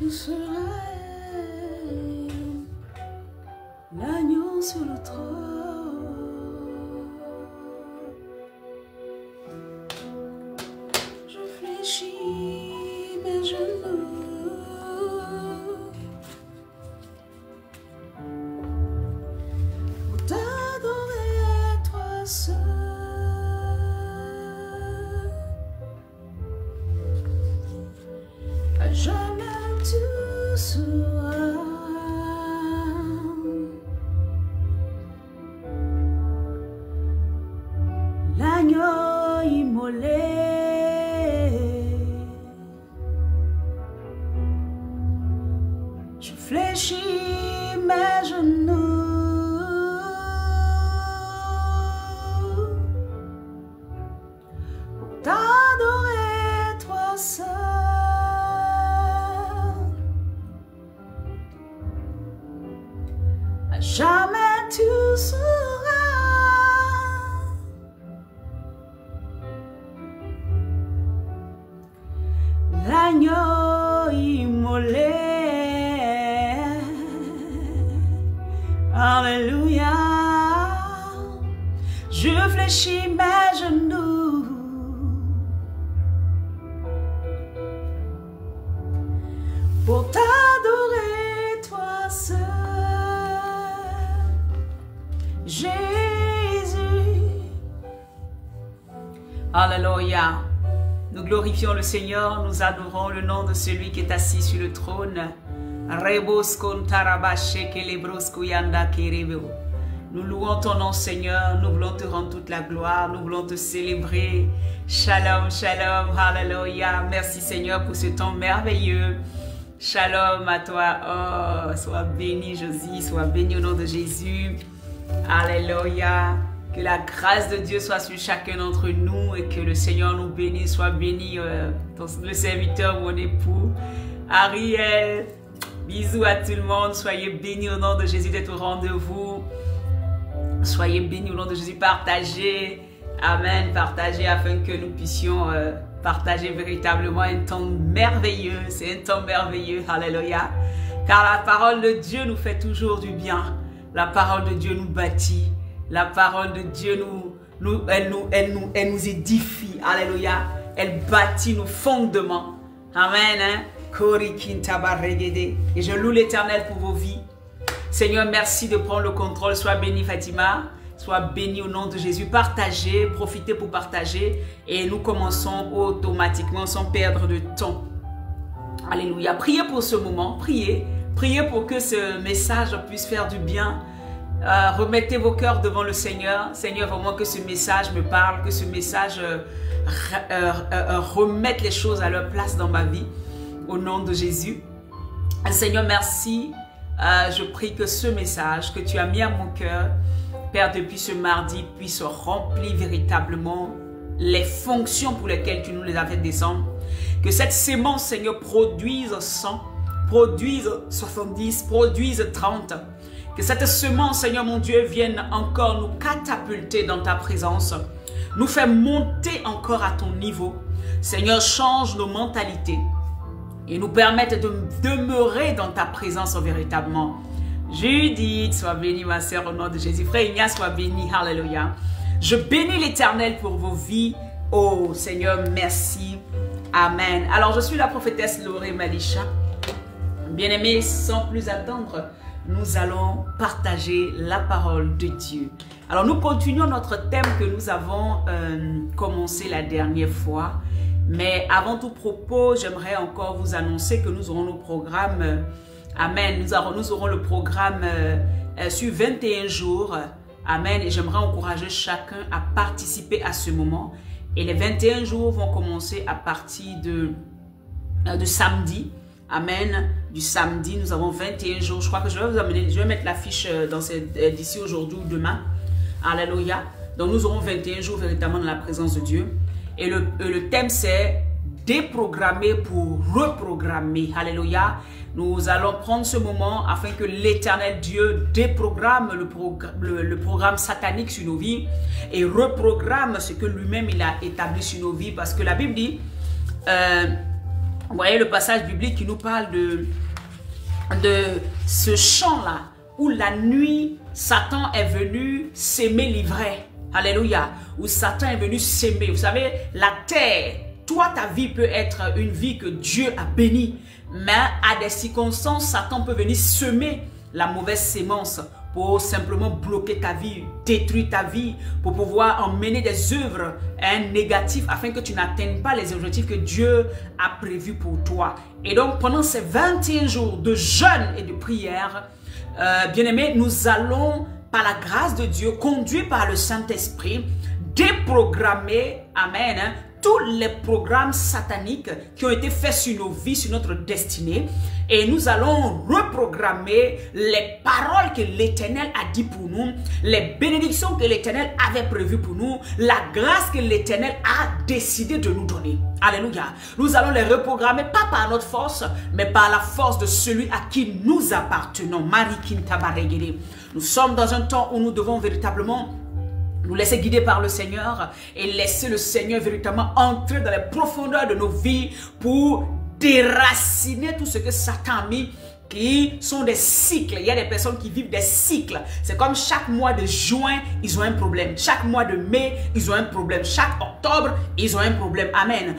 Où sera l'agneau sur le trône? Je fléchis mes genoux pour t'adorer, toi seul. À jamais tu seras l'agneau immolé. Je fléchis mes genoux pour t'adorer, toi seul. À jamais tu seras l'agneau immolé. Alléluia. Je fléchis mes genoux pour t'adorer, toi seul. Jésus. Alléluia. Nous glorifions le Seigneur, nous adorons le nom de celui qui est assis sur le trône. Nous louons ton nom, Seigneur, nous voulons te rendre toute la gloire, nous voulons te célébrer. Shalom, shalom, hallelujah. Merci Seigneur pour ce temps merveilleux. Shalom à toi. Oh, sois béni, Josie, sois béni au nom de Jésus. Alléluia. Que la grâce de Dieu soit sur chacun d'entre nous et que le Seigneur nous bénisse, soit béni le serviteur, mon époux, Ariel. Bisous à tout le monde, soyez bénis au nom de Jésus d'être au rendez-vous. Soyez bénis au nom de Jésus, partagez, amen, partagez afin que nous puissions partager véritablement un temps merveilleux, c'est un temps merveilleux, alléluia. Car la parole de Dieu nous fait toujours du bien, la parole de Dieu nous bâtit. La parole de Dieu elle nous édifie. Alléluia. Elle bâtit nos fondements. Amen. Hein? Et je loue l'Éternel pour vos vies. Seigneur, merci de prendre le contrôle. Sois béni Fatima. Sois béni au nom de Jésus. Partagez, profitez pour partager. Et nous commençons automatiquement sans perdre de temps. Alléluia. Priez pour ce moment. Priez. Priez pour que ce message puisse faire du bien. Remettez vos cœurs devant le Seigneur. Seigneur, vraiment que ce message me parle, que ce message remette les choses à leur place dans ma vie. Au nom de Jésus. Seigneur, merci. Je prie que ce message que tu as mis à mon cœur, Père, depuis ce mardi, puisse remplir véritablement les fonctions pour lesquelles tu nous les as fait descendre. Que cette sémence, Seigneur, produise 100, produise 70, produise 30. Que cette semence, Seigneur mon Dieu, vienne encore nous catapulter dans ta présence. Nous faire monter encore à ton niveau. Seigneur, change nos mentalités. Et nous permette de demeurer dans ta présence véritablement. Judith, sois bénie ma sœur au nom de Jésus. Frère Ignace, sois béni. Alléluia. Je bénis l'Éternel pour vos vies. Oh Seigneur, merci. Amen. Alors je suis la prophétesse Loré Malisha. Bien-aimés, sans plus attendre, nous allons partager la parole de Dieu. Alors nous continuons notre thème que nous avons commencé la dernière fois. Mais avant tout propos, j'aimerais encore vous annoncer que nous aurons nos programmes. Amen. Nous aurons le programme sur 21 jours. Amen. Et j'aimerais encourager chacun à participer à ce moment. Et les 21 jours vont commencer à partir de samedi. Amen. Du samedi, nous avons 21 jours. Je crois que je vais vous amener, je vais mettre l'affiche d'ici aujourd'hui ou demain. Alléluia. Donc nous aurons 21 jours véritablement dans la présence de Dieu. Et le thème c'est « déprogrammer pour reprogrammer. Alléluia. Nous allons prendre ce moment afin que l'Éternel Dieu déprogramme le programme satanique sur nos vies et reprogramme ce que lui-même il a établi sur nos vies. Parce que la Bible dit, vous voyez le passage biblique qui nous parle de ce champ-là, où la nuit, Satan est venu s'aimer l'ivraie. Alléluia. Où Satan est venu s'aimer. Vous savez, la terre, toi, ta vie peut être une vie que Dieu a bénie. Mais à des circonstances, Satan peut venir semer la mauvaise sémence pour simplement bloquer ta vie, détruire ta vie, pour pouvoir emmener des œuvres négatives afin que tu n'atteignes pas les objectifs que Dieu a prévus pour toi. Et donc, pendant ces 21 jours de jeûne et de prière, bien-aimés, nous allons, par la grâce de Dieu, conduits par le Saint-Esprit, déprogrammer, amen, tous les programmes sataniques qui ont été faits sur nos vies, sur notre destinée. Et nous allons reprogrammer les paroles que l'Éternel a dit pour nous, les bénédictions que l'Éternel avait prévues pour nous, la grâce que l'Éternel a décidé de nous donner. Alléluia. Nous allons les reprogrammer, pas par notre force, mais par la force de celui à qui nous appartenons. Nous sommes dans un temps où nous devons véritablement nous laisser guider par le Seigneur et laisser le Seigneur véritablement entrer dans les profondeurs de nos vies pour déraciner tout ce que Satan a mis, qui sont des cycles. Il y a des personnes qui vivent des cycles. C'est comme chaque mois de juin, ils ont un problème. Chaque mois de mai, ils ont un problème. Chaque octobre, ils ont un problème. Amen.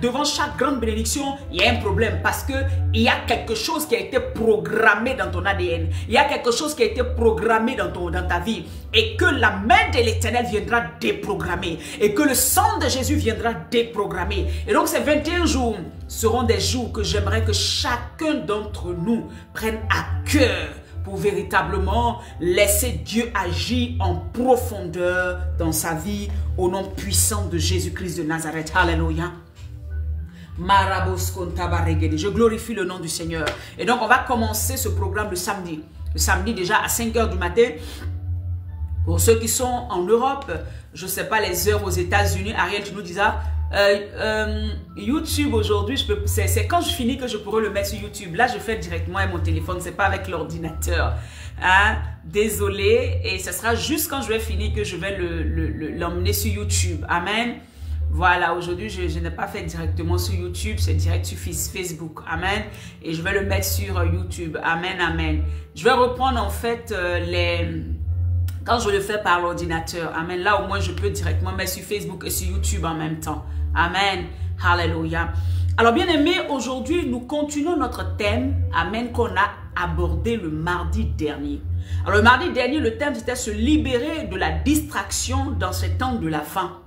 Devant chaque grande bénédiction, il y a un problème parce que il y a quelque chose qui a été programmé dans ton ADN. Il y a quelque chose qui a été programmé dans ta vie. Et que la main de l'Éternel viendra déprogrammer. Et que le sang de Jésus viendra déprogrammer. Et donc ces 21 jours seront des jours que j'aimerais que chacun d'entre nous prenne à cœur pour véritablement laisser Dieu agir en profondeur dans sa vie au nom puissant de Jésus-Christ de Nazareth. Alléluia. Je glorifie le nom du Seigneur. Et donc on va commencer ce programme le samedi. Le samedi déjà à 5 h du matin. Pour ceux qui sont en Europe, je ne sais pas les heures aux États-Unis, Ariel, tu nous disais, YouTube aujourd'hui, c'est quand je finis que je pourrai le mettre sur YouTube. Là, je fais directement avec mon téléphone, c'est pas avec l'ordinateur. Hein? Désolé, et ce sera juste quand je vais finir que je vais l'emmener sur YouTube. Amen. Voilà, aujourd'hui, je n'ai pas fait directement sur YouTube, c'est direct sur Facebook. Amen. Et je vais le mettre sur YouTube. Amen, amen. Je vais reprendre en fait quand je le fais par l'ordinateur. Amen. Là, au moins, je peux directement mettre sur Facebook et sur YouTube en même temps. Amen. Alléluia. Alors, bien aimé, aujourd'hui, nous continuons notre thème, amen, qu'on a abordé le mardi dernier. Alors, le mardi dernier, le thème, c'était se libérer de la distraction dans ce temps de la fin.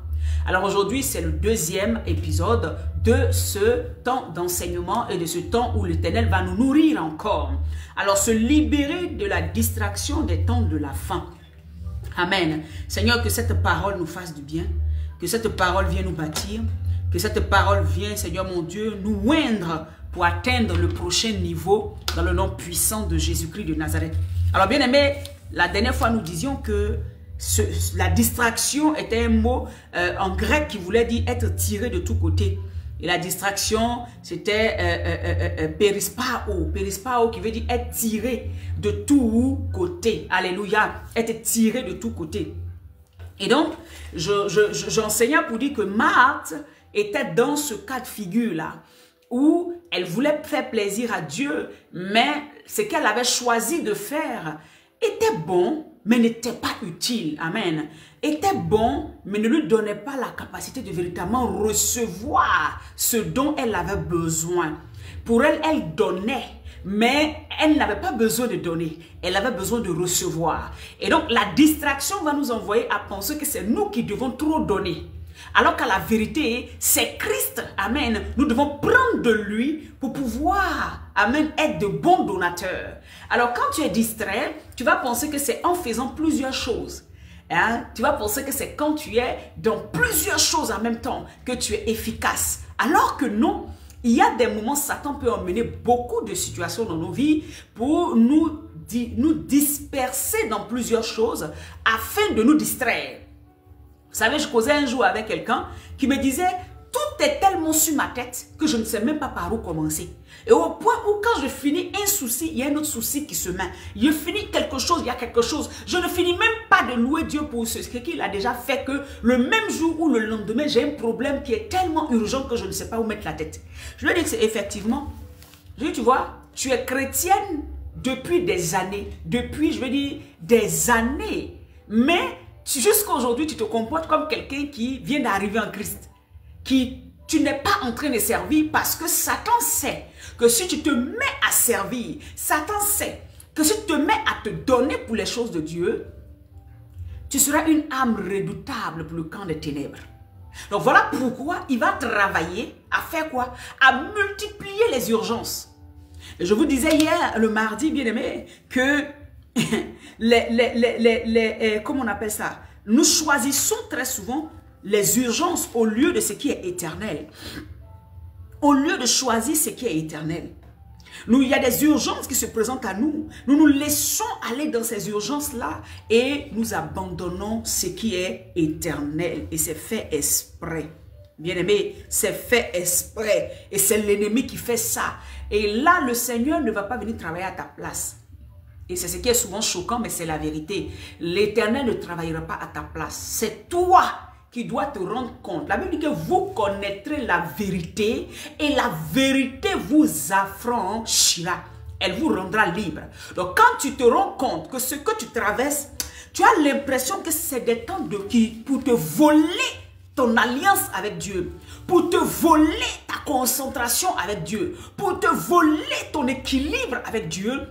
Alors, aujourd'hui, c'est le deuxième épisode de ce temps d'enseignement et de ce temps où l'Éternel va nous nourrir encore. Alors, se libérer de la distraction des temps de la fin. Amen. Seigneur, que cette parole nous fasse du bien, que cette parole vienne nous bâtir, que cette parole vienne, Seigneur mon Dieu, nous oindre pour atteindre le prochain niveau dans le nom puissant de Jésus-Christ de Nazareth. Alors bien aimé, la dernière fois nous disions que la distraction était un mot en grec qui voulait dire être tiré de tous côtés. Et la distraction, c'était perispao. Perispao qui veut dire être tiré de tous côtés. Alléluia. Être tiré de tous côtés. Et donc, j'enseignais pour dire que Marthe était dans ce cas de figure-là, où elle voulait faire plaisir à Dieu, mais ce qu'elle avait choisi de faire était bon, mais n'était pas utile. Amen. Était bon, mais ne lui donnait pas la capacité de véritablement recevoir ce dont elle avait besoin. Pour elle, elle donnait, mais elle n'avait pas besoin de donner. Elle avait besoin de recevoir. Et donc, la distraction va nous envoyer à penser que c'est nous qui devons trop donner. Alors qu'à la vérité, c'est Christ, amen. Nous devons prendre de lui pour pouvoir, amen, être de bons donateurs. Alors quand tu es distrait, tu vas penser que c'est en faisant plusieurs choses. Hein? Tu vas penser que c'est quand tu es dans plusieurs choses en même temps que tu es efficace. Alors que non, il y a des moments, Satan peut emmener beaucoup de situations dans nos vies pour nous disperser dans plusieurs choses afin de nous distraire. Vous savez, je causais un jour avec quelqu'un qui me disait, tout est tellement sur ma tête que je ne sais même pas par où commencer. Et au point où quand je finis un souci, il y a un autre souci qui se met. Je finis quelque chose, il y a quelque chose. Je ne finis même pas de louer Dieu pour ce qu'il a déjà fait, que le même jour ou le lendemain, j'ai un problème qui est tellement urgent que je ne sais pas où mettre la tête. Je lui ai dit que c'est effectivement, je lui ai dit, tu vois, tu es chrétienne depuis des années, depuis, je veux dire, des années. Mais jusqu'à aujourd'hui, tu te comportes comme quelqu'un qui vient d'arriver en Christ. Tu n'es pas en train de servir parce que Satan sait que si tu te mets à servir, Satan sait que si tu te mets à te donner pour les choses de Dieu, tu seras une âme redoutable pour le camp des ténèbres. Donc voilà pourquoi il va travailler à faire quoi? À multiplier les urgences. Et je vous disais hier, le mardi, bien aimé, que comment on appelle ça? Nous choisissons très souvent les urgences au lieu de ce qui est éternel. Au lieu de choisir ce qui est éternel. Il y a des urgences qui se présentent à nous. Nous nous laissons aller dans ces urgences-là et nous abandonnons ce qui est éternel. Et c'est fait exprès. Bien-aimé, c'est fait exprès. Et c'est l'ennemi qui fait ça. Et là, le Seigneur ne va pas venir travailler à ta place. Et c'est ce qui est souvent choquant, mais c'est la vérité. L'Éternel ne travaillera pas à ta place. C'est toi qui dois te rendre compte. La Bible dit que vous connaîtrez la vérité et la vérité vous affranchira. Elle vous rendra libre. Donc quand tu te rends compte que ce que tu traverses, tu as l'impression que c'est des temps pour te voler ton alliance avec Dieu, pour te voler ta concentration avec Dieu, pour te voler ton équilibre avec Dieu.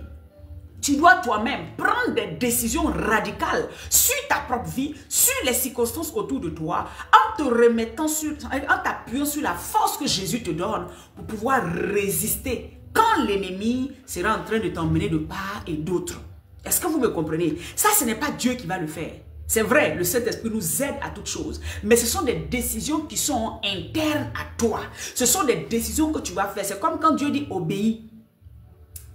Tu dois toi-même prendre des décisions radicales sur ta propre vie, sur les circonstances autour de toi, en te remettant en t'appuyant sur la force que Jésus te donne pour pouvoir résister quand l'ennemi sera en train de t'emmener de part et d'autre. Est-ce que vous me comprenez? Ça, ce n'est pas Dieu qui va le faire. C'est vrai, le Saint-Esprit nous aide à toutes choses, mais ce sont des décisions qui sont internes à toi. Ce sont des décisions que tu vas faire. C'est comme quand Dieu dit obéis.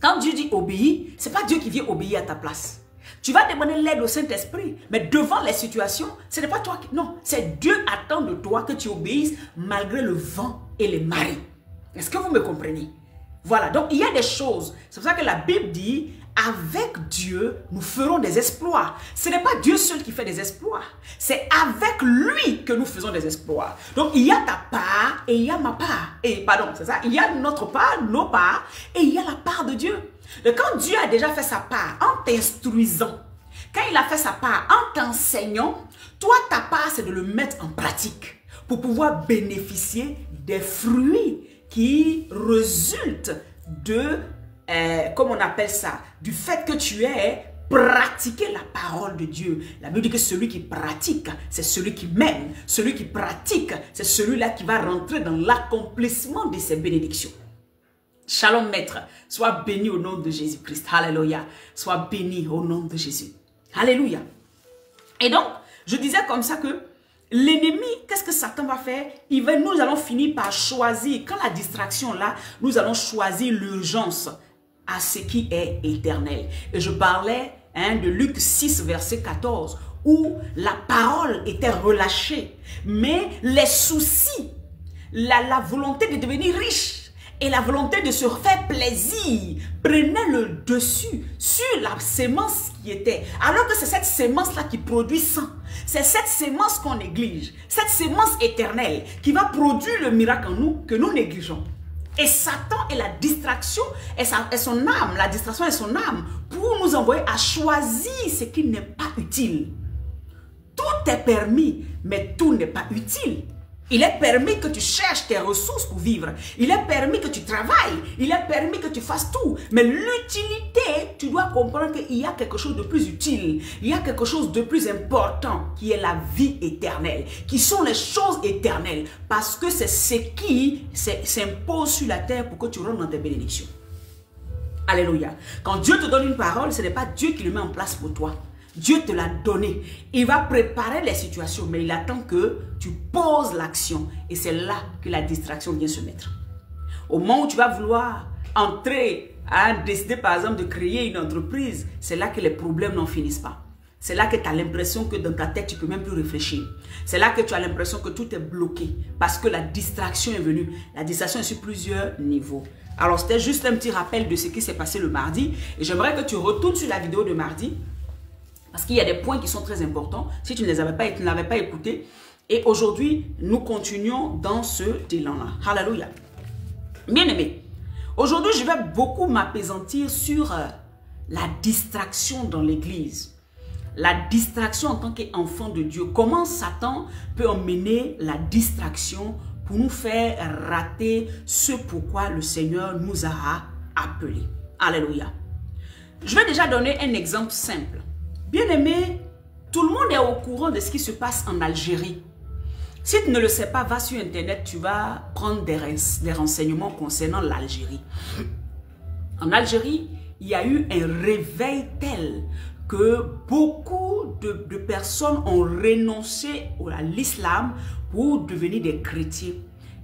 Quand Dieu dit obéir, ce n'est pas Dieu qui vient obéir à ta place. Tu vas demander l'aide au Saint-Esprit, mais devant les situations, ce n'est pas toi qui... Non, c'est Dieu attend de toi que tu obéisses malgré le vent et les marées. Est-ce que vous me comprenez? Voilà, donc il y a des choses. C'est pour ça que la Bible dit, avec Dieu, nous ferons des exploits. Ce n'est pas Dieu seul qui fait des exploits. C'est avec lui que nous faisons des exploits. Donc il y a ta part et il y a ma part. Et pardon, c'est ça. Il y a notre part, nos parts, et il y a la part de Dieu. Donc quand Dieu a déjà fait sa part en t'instruisant, quand il a fait sa part en t'enseignant, toi ta part c'est de le mettre en pratique pour pouvoir bénéficier des fruits qui résultent de, comme on appelle ça, du fait que tu aies pratiqué la parole de Dieu. La Bible dit que celui qui pratique, c'est celui qui m'aime. Celui qui pratique, c'est celui-là qui va rentrer dans l'accomplissement de ses bénédictions. Shalom maître, sois béni au nom de Jésus-Christ. Alléluia. Sois béni au nom de Jésus. Alléluia. Et donc, je disais comme ça que l'ennemi, qu'est-ce que Satan va faire? Nous allons finir par choisir, quand la distraction là, nous allons choisir l'urgence à ce qui est éternel. Et je parlais de Luc 6, verset 14, où la parole était relâchée, mais les soucis, la volonté de devenir riche, et la volonté de se faire plaisir prenait le dessus sur la sémence qui était. Alors que c'est cette sémence-là qui produit 100. C'est cette sémence qu'on néglige. Cette sémence éternelle qui va produire le miracle en nous que nous négligeons. Et Satan est la distraction et son âme. La distraction est son âme pour nous envoyer à choisir ce qui n'est pas utile. Tout est permis, mais tout n'est pas utile. Il est permis que tu cherches tes ressources pour vivre. Il est permis que tu travailles. Il est permis que tu fasses tout. Mais l'utilité, tu dois comprendre qu'il y a quelque chose de plus utile. Il y a quelque chose de plus important qui est la vie éternelle. Qui sont les choses éternelles. Parce que c'est ce qui s'impose sur la terre pour que tu rentres dans tes bénédictions. Alléluia. Quand Dieu te donne une parole, ce n'est pas Dieu qui le met en place pour toi. Dieu te l'a donné. Il va préparer les situations, mais il attend que tu poses l'action. Et c'est là que la distraction vient se mettre. Au moment où tu vas vouloir entrer à décider par exemple de créer une entreprise, c'est là que les problèmes n'en finissent pas. c'est là que tu as l'impression que dans ta tête, tu ne peux même plus réfléchir. C'est là que tu as l'impression que tout est bloqué parce que la distraction est venue. La distraction est sur plusieurs niveaux. Alors, c'était juste un petit rappel de ce qui s'est passé le mardi. Et j'aimerais que tu retournes sur la vidéo de mardi parce qu'il y a des points qui sont très importants. Si tu ne l'avais pas écouté. Et aujourd'hui, nous continuons dans ce élan-là. Alléluia. Bien-aimé, aujourd'hui, je vais beaucoup m'apaisantir sur la distraction dans l'église. La distraction en tant qu'enfant de Dieu. Comment Satan peut emmener la distraction pour nous faire rater ce pourquoi le Seigneur nous a appelés. Alléluia. Je vais déjà donner un exemple simple. Bien-aimé, tout le monde est au courant de ce qui se passe en Algérie. Si tu ne le sais pas, va sur Internet, tu vas prendre des renseignements concernant l'Algérie. En Algérie, il y a eu un réveil tel que beaucoup de personnes ont renoncé à l'islam pour devenir des chrétiens.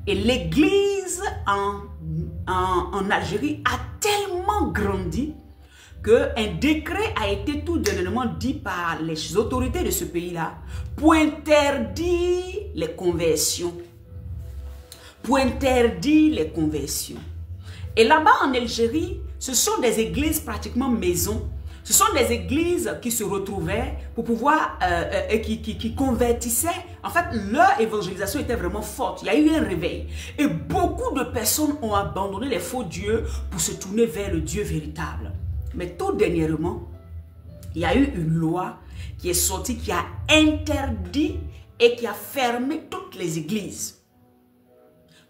Et l'église en Algérie a tellement grandi qu'un décret a été tout dernièrement dit par les autorités de ce pays-là pour interdire les conversions. Pour interdire les conversions. Et là-bas en Algérie, ce sont des églises pratiquement maisons. Ce sont des églises qui se retrouvaient pour pouvoir, qui convertissaient. En fait, leur évangélisation était vraiment forte. Il y a eu un réveil. Et beaucoup de personnes ont abandonné les faux dieux pour se tourner vers le Dieu véritable. Mais tout dernièrement, il y a eu une loi qui est sortie, qui a interdit et qui a fermé toutes les églises.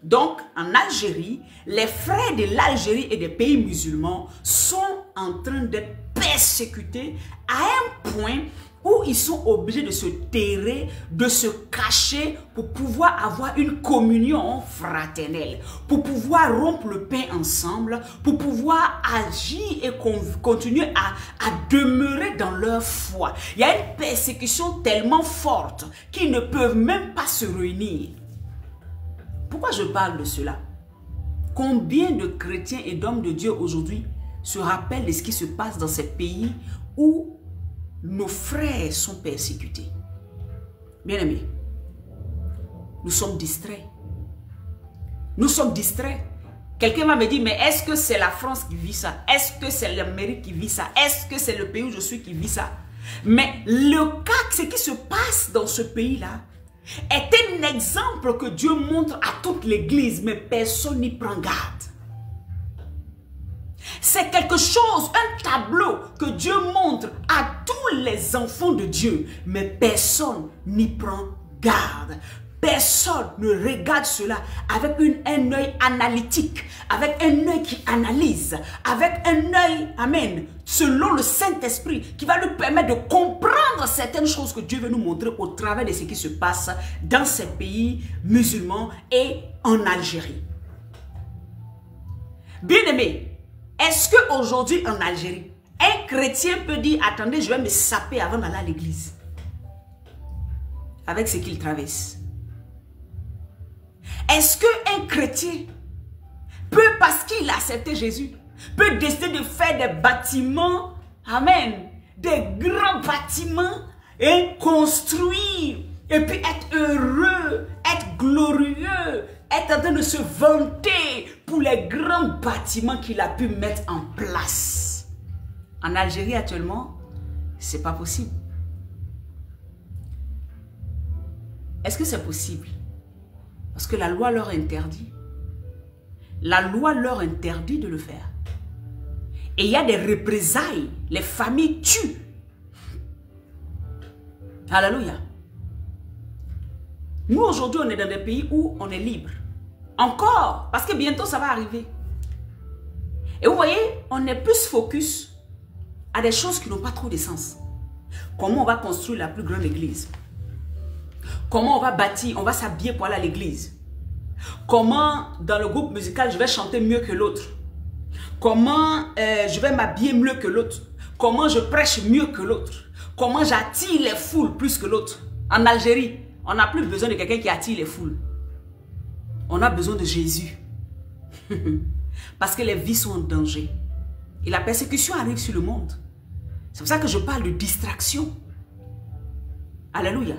Donc, en Algérie, les frères de l'Algérie et des pays musulmans sont en train d'être persécutés à un point où ils sont obligés de se terrer, de se cacher pour pouvoir avoir une communion fraternelle, pour pouvoir rompre le pain ensemble, pour pouvoir agir et continuer à demeurer dans leur foi. Il y a une persécution tellement forte qu'ils ne peuvent même pas se réunir. Pourquoi je parle de cela? Combien de chrétiens et d'hommes de Dieu aujourd'hui se rappellent de ce qui se passe dans ces pays où nos frères sont persécutés? Bien-aimés, nous sommes distraits. Nous sommes distraits. Quelqu'un va me dire, mais est-ce que c'est la France qui vit ça? Est-ce que c'est l'Amérique qui vit ça? Est-ce que c'est le pays où je suis qui vit ça? Mais le cas, ce qui se passe dans ce pays-là, est un exemple que Dieu montre à toute l'église, mais personne n'y prend garde. C'est quelque chose, un tableau que Dieu montre à tous les enfants de Dieu, mais personne n'y prend garde. Personne ne regarde cela avec un œil analytique, avec un œil qui analyse, avec un œil, amen, selon le Saint-Esprit, qui va lui permettre de comprendre certaines choses que Dieu veut nous montrer au travers de ce qui se passe dans ces pays musulmans et en Algérie. Bien-aimés, est-ce qu'aujourd'hui en Algérie, un chrétien peut dire, attendez, je vais me saper avant d'aller à l'église, avec ce qu'il traverse? Est-ce qu'un chrétien peut, parce qu'il a accepté Jésus, peut décider de faire des bâtiments, amen, des grands bâtiments, et construire, et puis être heureux, être glorieux, être en train de se vanter pour les grands bâtiments qu'il a pu mettre en place? En Algérie actuellement, c'est pas possible. Est-ce que c'est possible? Parce que la loi leur interdit. La loi leur interdit de le faire. Et il y a des représailles. Les familles tuent. Alléluia. Nous aujourd'hui, on est dans des pays où on est libre. Encore. Parce que bientôt, ça va arriver. Et vous voyez, on est plus focus à des choses qui n'ont pas trop de sens. Comment on va construire la plus grande église? Comment on va bâtir, on va s'habiller pour aller à l'église? Comment dans le groupe musical je vais chanter mieux que l'autre? Comment je vais m'habiller mieux que l'autre? Comment je prêche mieux que l'autre? Comment j'attire les foules plus que l'autre? En Algérie, on n'a plus besoin de quelqu'un qui attire les foules. On a besoin de Jésus. Parce que les vies sont en danger. Et la persécution arrive sur le monde. C'est pour ça que je parle de distraction. Alléluia.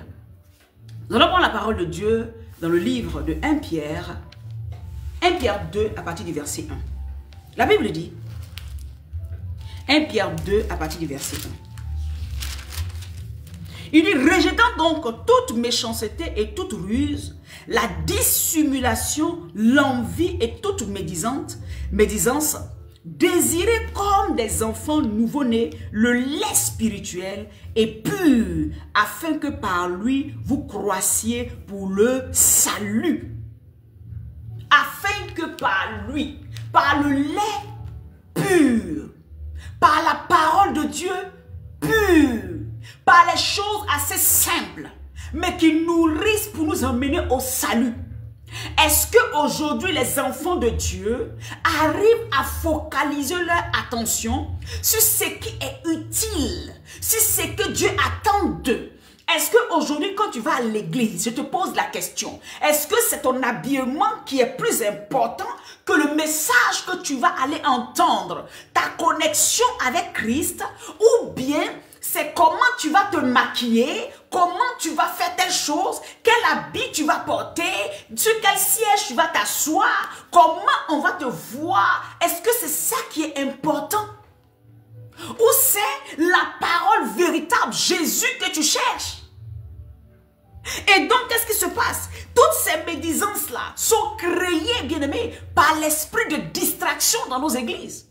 Nous allons prendre la parole de Dieu dans le livre de 1 Pierre 2 à partir du verset 1. La Bible dit, 1 Pierre 2 à partir du verset 1. Il dit, rejetant donc toute méchanceté et toute ruse, la dissimulation, l'envie et toute médisance, désirez comme des enfants nouveau-nés le lait spirituel et pur, afin que par lui vous croissiez pour le salut. Afin que par lui, par le lait pur, par la parole de Dieu pure, par les choses assez simples, mais qui nourrissent pour nous emmener au salut. Est-ce qu'aujourd'hui les enfants de Dieu arrivent à focaliser leur attention sur ce qui est utile, sur ce que Dieu attend d'eux? Est-ce qu'aujourd'hui quand tu vas à l'église, je te pose la question, est-ce que c'est ton habillement qui est plus important que le message que tu vas aller entendre, ta connexion avec Christ, ou bien c'est comment tu vas te maquiller, comment tu vas faire telle chose, quel habit tu vas porter, sur quel siège tu vas t'asseoir, comment on va te voir. Est-ce que c'est ça qui est important? Ou c'est la parole véritable, Jésus, que tu cherches? Et donc, qu'est-ce qui se passe? Toutes ces médisances-là sont créées, bien-aimés, par l'esprit de distraction dans nos églises.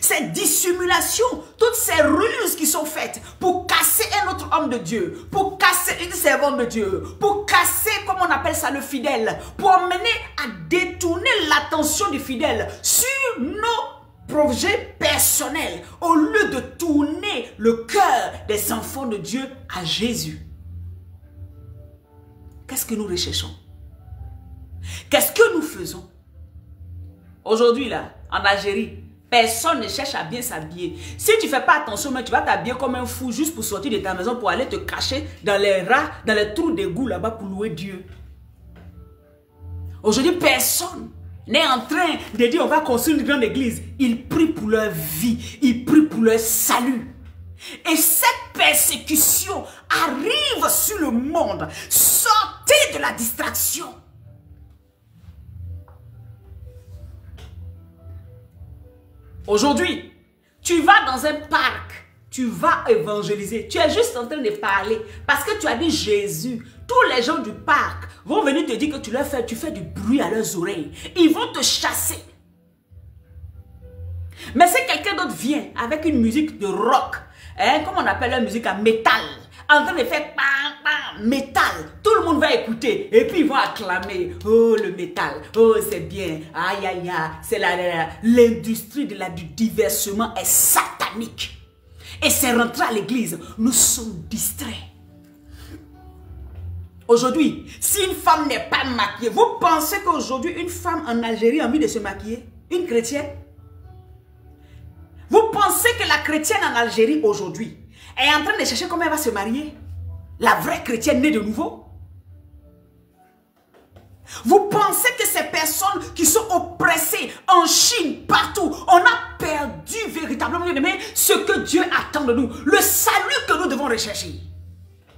Ces dissimulations, toutes ces ruses qui sont faites pour casser un autre homme de Dieu, pour casser une servante de Dieu, pour casser, comme on appelle ça, le fidèle, pour amener à détourner l'attention du fidèle sur nos projets personnels, au lieu de tourner le cœur des enfants de Dieu à Jésus. Qu'est-ce que nous recherchons? Qu'est-ce que nous faisons? Aujourd'hui, là, en Algérie, personne ne cherche à bien s'habiller. Si tu ne fais pas attention, mais tu vas t'habiller comme un fou juste pour sortir de ta maison, pour aller te cacher dans les rats, dans les trous d'égout là-bas pour louer Dieu. Aujourd'hui, personne n'est en train de dire on va construire une grande église. Ils prient pour leur vie, ils prient pour leur salut. Et cette persécution arrive sur le monde. Sortez de la distraction. Aujourd'hui, tu vas dans un parc, tu vas évangéliser. Tu es juste en train de parler parce que tu as dit Jésus. Tous les gens du parc vont venir te dire que tu fais du bruit à leurs oreilles. Ils vont te chasser. Mais si quelqu'un d'autre vient avec une musique de rock, comme on appelle la musique à métal, en train de faire métal, tout le monde va écouter et puis ils vont acclamer. Oh, le métal, oh, c'est bien, aïe aïe aïe, c'est l'industrie du divertissement est satanique. Et c'est rentré à l'église, nous sommes distraits. Aujourd'hui, si une femme n'est pas maquillée, vous pensez qu'aujourd'hui une femme en Algérie a envie de se maquiller? Une chrétienne? Vous pensez que la chrétienne en Algérie aujourd'hui est en train de chercher comment elle va se marier? La vraie chrétienne née de nouveau? Vous pensez que ces personnes qui sont oppressées en Chine, partout, on a perdu véritablement ce que Dieu attend de nous, le salut que nous devons rechercher?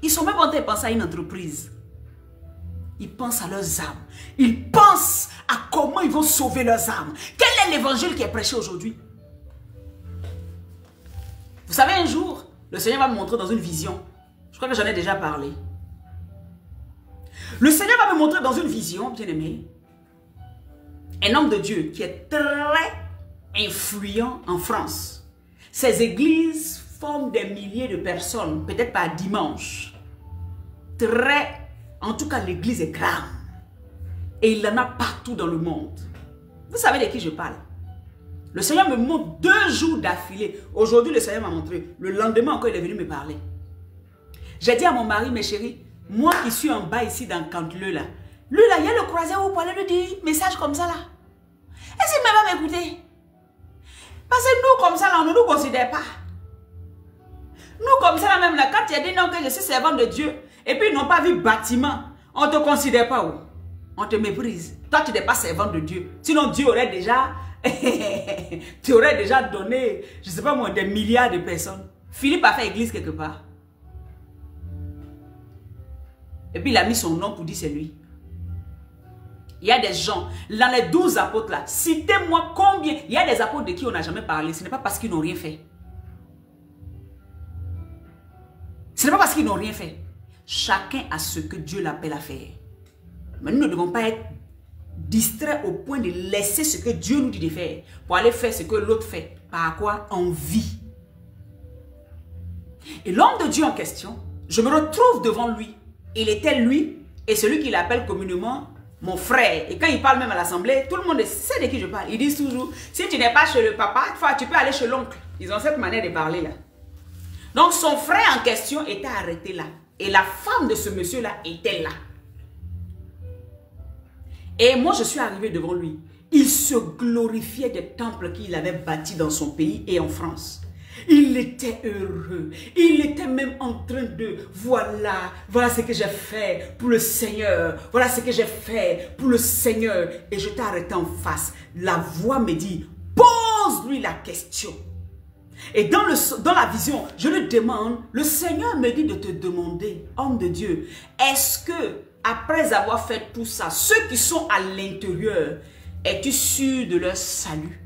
Ils sont même en train de penser à une entreprise. Ils pensent à leurs âmes. Ils pensent à comment ils vont sauver leurs âmes. Quel est l'évangile qui est prêché aujourd'hui? Vous savez, un jour, le Seigneur va me montrer dans une vision. Je crois que j'en ai déjà parlé. Le Seigneur va me montrer dans une vision, bien aimé, un homme de Dieu qui est très influent en France. Ces églises forment des milliers de personnes, peut-être par dimanche. En tout cas, l'église est grande. Et il y en a partout dans le monde. Vous savez de qui je parle? Le Seigneur me montre 2 jours d'affilée. Aujourd'hui, le Seigneur m'a montré. Le lendemain encore, il est venu me parler. J'ai dit à mon mari, mes chéris, moi qui suis en bas ici dans Canteleu là, lui là, il y a le croiseur où pour aller lui dire message comme ça là. Est-ce qu'il va m'écouter? Parce que nous comme ça là, on ne nous considère pas. Nous comme ça là même là, quand tu as dit non que je suis servante de Dieu, et puis ils n'ont pas vu bâtiment, on ne te considère pas où? On te méprise. Toi tu n'es pas servante de Dieu. Sinon Dieu aurait déjà, tu aurais déjà donné, je ne sais pas moi, des milliards de personnes. Philippe a fait église quelque part. Et puis il a mis son nom pour dire c'est lui. Il y a des gens, dans les 12 apôtres là, citez-moi combien. Il y a des apôtres de qui on n'a jamais parlé. Ce n'est pas parce qu'ils n'ont rien fait. Ce n'est pas parce qu'ils n'ont rien fait. Chacun a ce que Dieu l'appelle à faire. Mais nous ne devons pas être distraits au point de laisser ce que Dieu nous dit de faire pour aller faire ce que l'autre fait. Par quoi? Envie. Et l'homme de Dieu en question, je me retrouve devant lui. Il était lui et celui qui l'appelle communément mon frère. Et quand il parle même à l'assemblée, tout le monde sait de qui je parle. Ils disent toujours, si tu n'es pas chez le papa, tu peux aller chez l'oncle. Ils ont cette manière de parler là. Donc son frère en question était arrêté là. Et la femme de ce monsieur-là était là. Et moi je suis arrivé devant lui. Il se glorifiait des temples qu'il avait bâtis dans son pays et en France. Il était heureux. Il était même en train de, voilà ce que j'ai fait pour le Seigneur. Voilà ce que j'ai fait pour le Seigneur. Et je t'ai arrêté en face. La voix me dit, pose-lui la question. Et dans la vision, je lui demande, le Seigneur me dit de te demander, homme de Dieu, est-ce que, après avoir fait tout ça, ceux qui sont à l'intérieur, es-tu sûr de leur salut?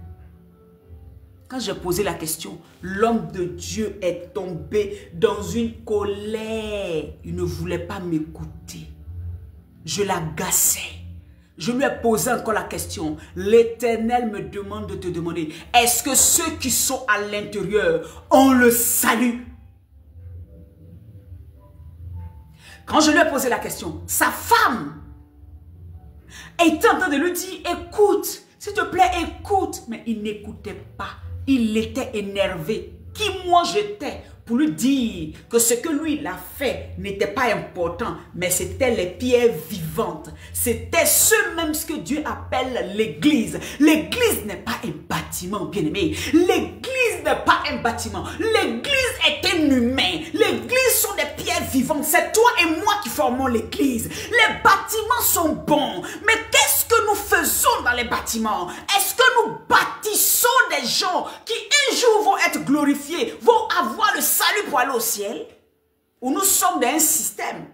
Quand j'ai posé la question, l'homme de Dieu est tombé dans une colère. Il ne voulait pas m'écouter. Je l'agaçais. Je lui ai posé encore la question. L'Éternel me demande de te demander, est-ce que ceux qui sont à l'intérieur ont le salut? Quand je lui ai posé la question, sa femme était en train de lui dire, écoute, s'il te plaît, écoute. Mais il n'écoutait pas. Il était énervé. Qui moi j'étais pour lui dire que ce que lui il a fait n'était pas important, mais c'était les pierres vivantes. C'était ce que Dieu appelle l'église. L'église n'est pas un bâtiment, bien-aimé. L'église n'est pas un bâtiment. L'église est un humain. L'église sont des pierres vivantes. C'est toi et moi qui formons l'église. Les bâtiments sont bons, mais qu'est-ce que nous faisons dans les bâtiments? Est-ce que nous bâtissons des gens qui un jour vont être glorifiés, vont avoir le salut pour aller au ciel? Ou nous sommes dans un système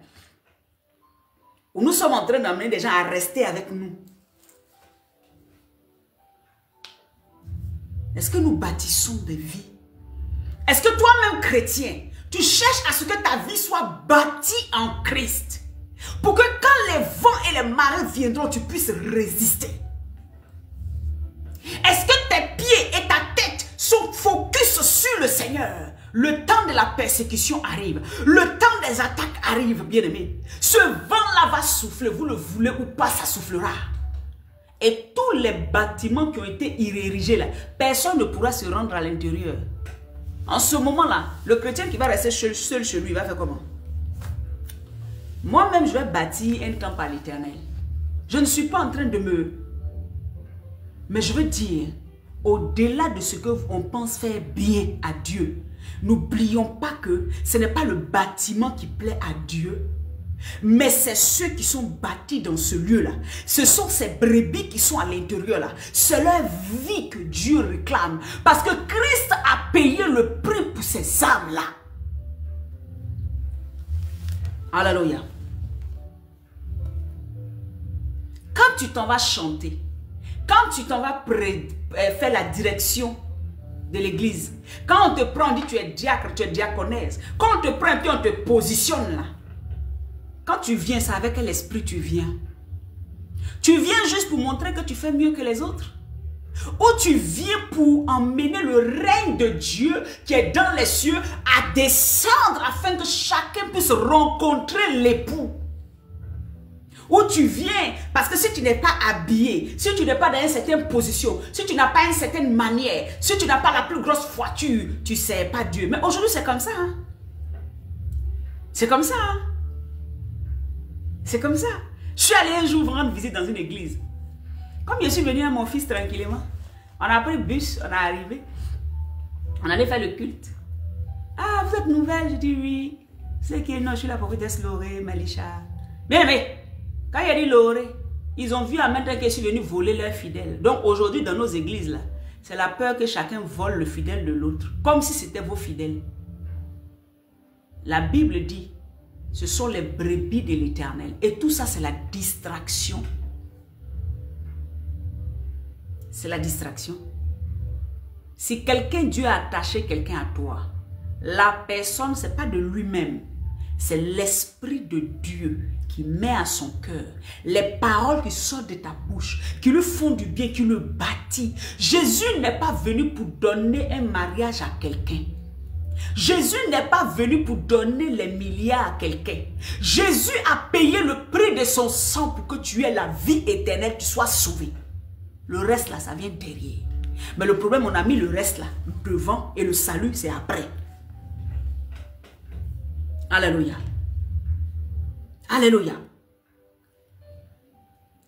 où nous sommes en train d'amener des gens à rester avec nous? Est-ce que nous bâtissons des vies? Est-ce que toi-même chrétien, tu cherches à ce que ta vie soit bâtie en Christ, pour que quand les vents et les marées viendront, tu puisses résister? Est-ce que tes pieds et ta tête sont focus sur le Seigneur? Le temps de la persécution arrive. Le temps des attaques arrive, bien-aimé. Ce vent-là va souffler, vous le voulez ou pas, ça soufflera. Et tous les bâtiments qui ont été érigés là, personne ne pourra se rendre à l'intérieur. En ce moment-là, le chrétien qui va rester seul chez lui, il va faire comment? Moi-même, je vais bâtir un temple à l'Éternel. Je ne suis pas en train de me... Mais je veux dire, au-delà de ce qu'on pense faire bien à Dieu, n'oublions pas que ce n'est pas le bâtiment qui plaît à Dieu, mais c'est ceux qui sont bâtis dans ce lieu-là. Ce sont ces brebis qui sont à l'intérieur là. C'est leur vie que Dieu réclame. Parce que Christ a payé le prix pour ces âmes-là. Alléluia. Quand tu t'en vas chanter, quand tu t'en vas faire la direction de l'église, quand on te prend, on dit tu es diacre, tu es diaconesse, quand on te prend et on te positionne là, quand tu viens, c'est avec quel esprit tu viens? Tu viens juste pour montrer que tu fais mieux que les autres? Ou tu viens pour emmener le règne de Dieu qui est dans les cieux à descendre afin que chacun puisse rencontrer l'époux? Ou tu viens parce que si tu n'es pas habillé, si tu n'es pas dans une certaine position, si tu n'as pas une certaine manière, si tu n'as pas la plus grosse voiture, tu ne sais pas Dieu. Mais aujourd'hui c'est comme ça. Hein? C'est comme ça. Hein? C'est comme ça. Je suis allé un jour rendre visite dans une église. Comme je suis venu à mon fils tranquillement, on a pris le bus, on est arrivé. On allait faire le culte. Ah, vous êtes nouvelle? Je dis oui. C'est que non, je suis la prophétesse Loré, Malisha. Bien, mais quand il a dit Loré, ils ont vu à maintenant que je suis venu voler leurs fidèles. Donc aujourd'hui, dans nos églises, là, c'est la peur que chacun vole le fidèle de l'autre. Comme si c'était vos fidèles. La Bible dit Ce sont les brebis de l'Éternel. Et tout ça, c'est la distraction. C'est la distraction. Si quelqu'un, Dieu a attaché quelqu'un à toi, la personne, ce n'est pas de lui-même. C'est l'Esprit de Dieu qui met à son cœur les paroles qui sortent de ta bouche, qui lui font du bien, qui le bâtit. Jésus n'est pas venu pour donner un mariage à quelqu'un. Jésus n'est pas venu pour donner les milliards à quelqu'un. Jésus a payé le prix de son sang pour que tu aies la vie éternelle, tu sois sauvé. Le reste là, ça vient derrière. Mais le problème, on a mis le reste là devant et le salut, c'est après. Alléluia. Alléluia.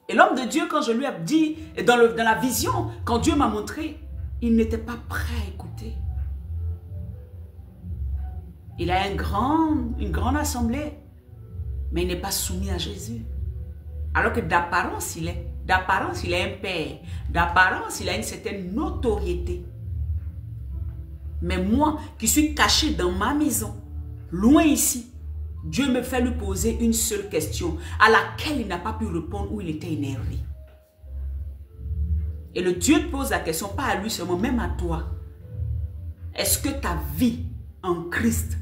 Et l'homme de Dieu, quand je lui ai dit, dans la vision, quand Dieu m'a montré, il n'était pas prêt à écouter. Il a une grande assemblée, mais il n'est pas soumis à Jésus. Alors que d'apparence, il est. D'apparence, il est un père. D'apparence, il a une certaine notoriété. Mais moi, qui suis caché dans ma maison, loin ici, Dieu me fait lui poser une seule question à laquelle il n'a pas pu répondre ou il était énervé. Et le Dieu te pose la question, pas à lui seulement, même à toi. Est-ce que ta vie en Christ,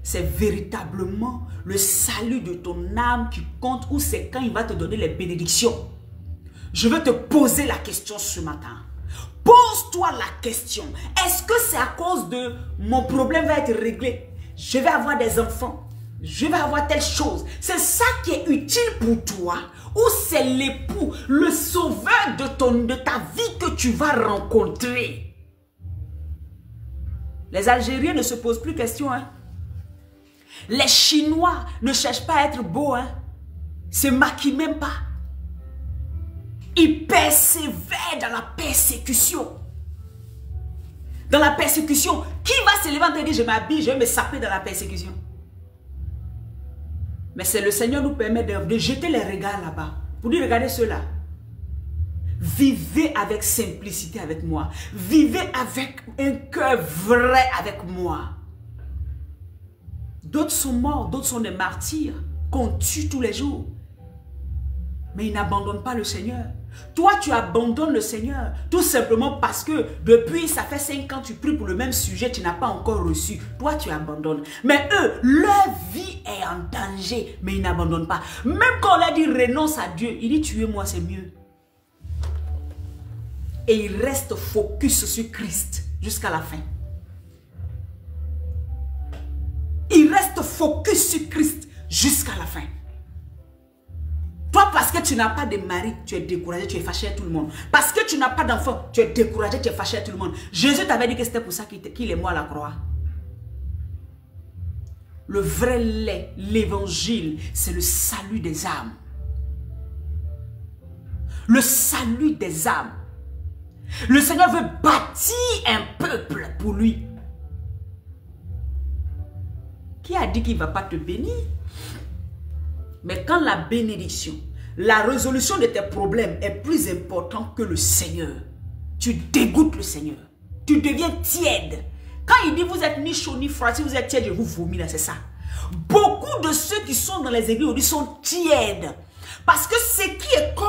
c'est véritablement le salut de ton âme qui compte ou c'est quand il va te donner les bénédictions? Je veux te poser la question ce matin. Pose-toi la question. Est-ce que c'est à cause de mon problème va être réglé? Je vais avoir des enfants. Je vais avoir telle chose. C'est ça qui est utile pour toi? Ou c'est l'époux, le sauveur de ta vie que tu vas rencontrer? Les Algériens ne se posent plus question. Hein? Les Chinois ne cherchent pas à être beaux. Hein? Se maquillent même pas. Ils persévèrent dans la persécution. Dans la persécution, qui va se lever et dire je m'habille, je vais me saper dans la persécution? Mais c'est le Seigneur nous permet de jeter les regards là-bas. Pour dire regardez ceux-là. Vivez avec simplicité avec moi. Vivez avec un cœur vrai avec moi. D'autres sont morts, d'autres sont des martyrs qu'on tue tous les jours. Mais ils n'abandonnent pas le Seigneur. Toi, tu abandonnes le Seigneur tout simplement parce que depuis, ça fait 5 ans, tu pries pour le même sujet, tu n'as pas encore reçu. Toi, tu abandonnes. Mais eux, leur vie est en danger, mais ils n'abandonnent pas. Même quand on leur dit renonce à Dieu, il dit tuez-moi, c'est mieux. Et ils restent focus sur Christ jusqu'à la fin. Ils restent focus sur Christ jusqu'à la fin. Toi, parce que tu n'as pas de mari, tu es découragé, tu es fâché à tout le monde. Parce que tu n'as pas d'enfant, tu es découragé, tu es fâché à tout le monde. Jésus t'avait dit que c'était pour ça qu'il est mort à la croix. Le vrai lait, l'évangile, c'est le salut des âmes. Le salut des âmes. Le Seigneur veut bâtir un peuple pour lui. Qui a dit qu'il ne va pas te bénir? Mais quand la bénédiction, la résolution de tes problèmes est plus importante que le Seigneur, tu dégoûtes le Seigneur. Tu deviens tiède. Quand il dit vous êtes ni chaud ni froid, si vous êtes tiède, je vous vomis là, c'est ça. Beaucoup de ceux qui sont dans les églises aujourd'hui sont tièdes. Parce que ce qui est comme,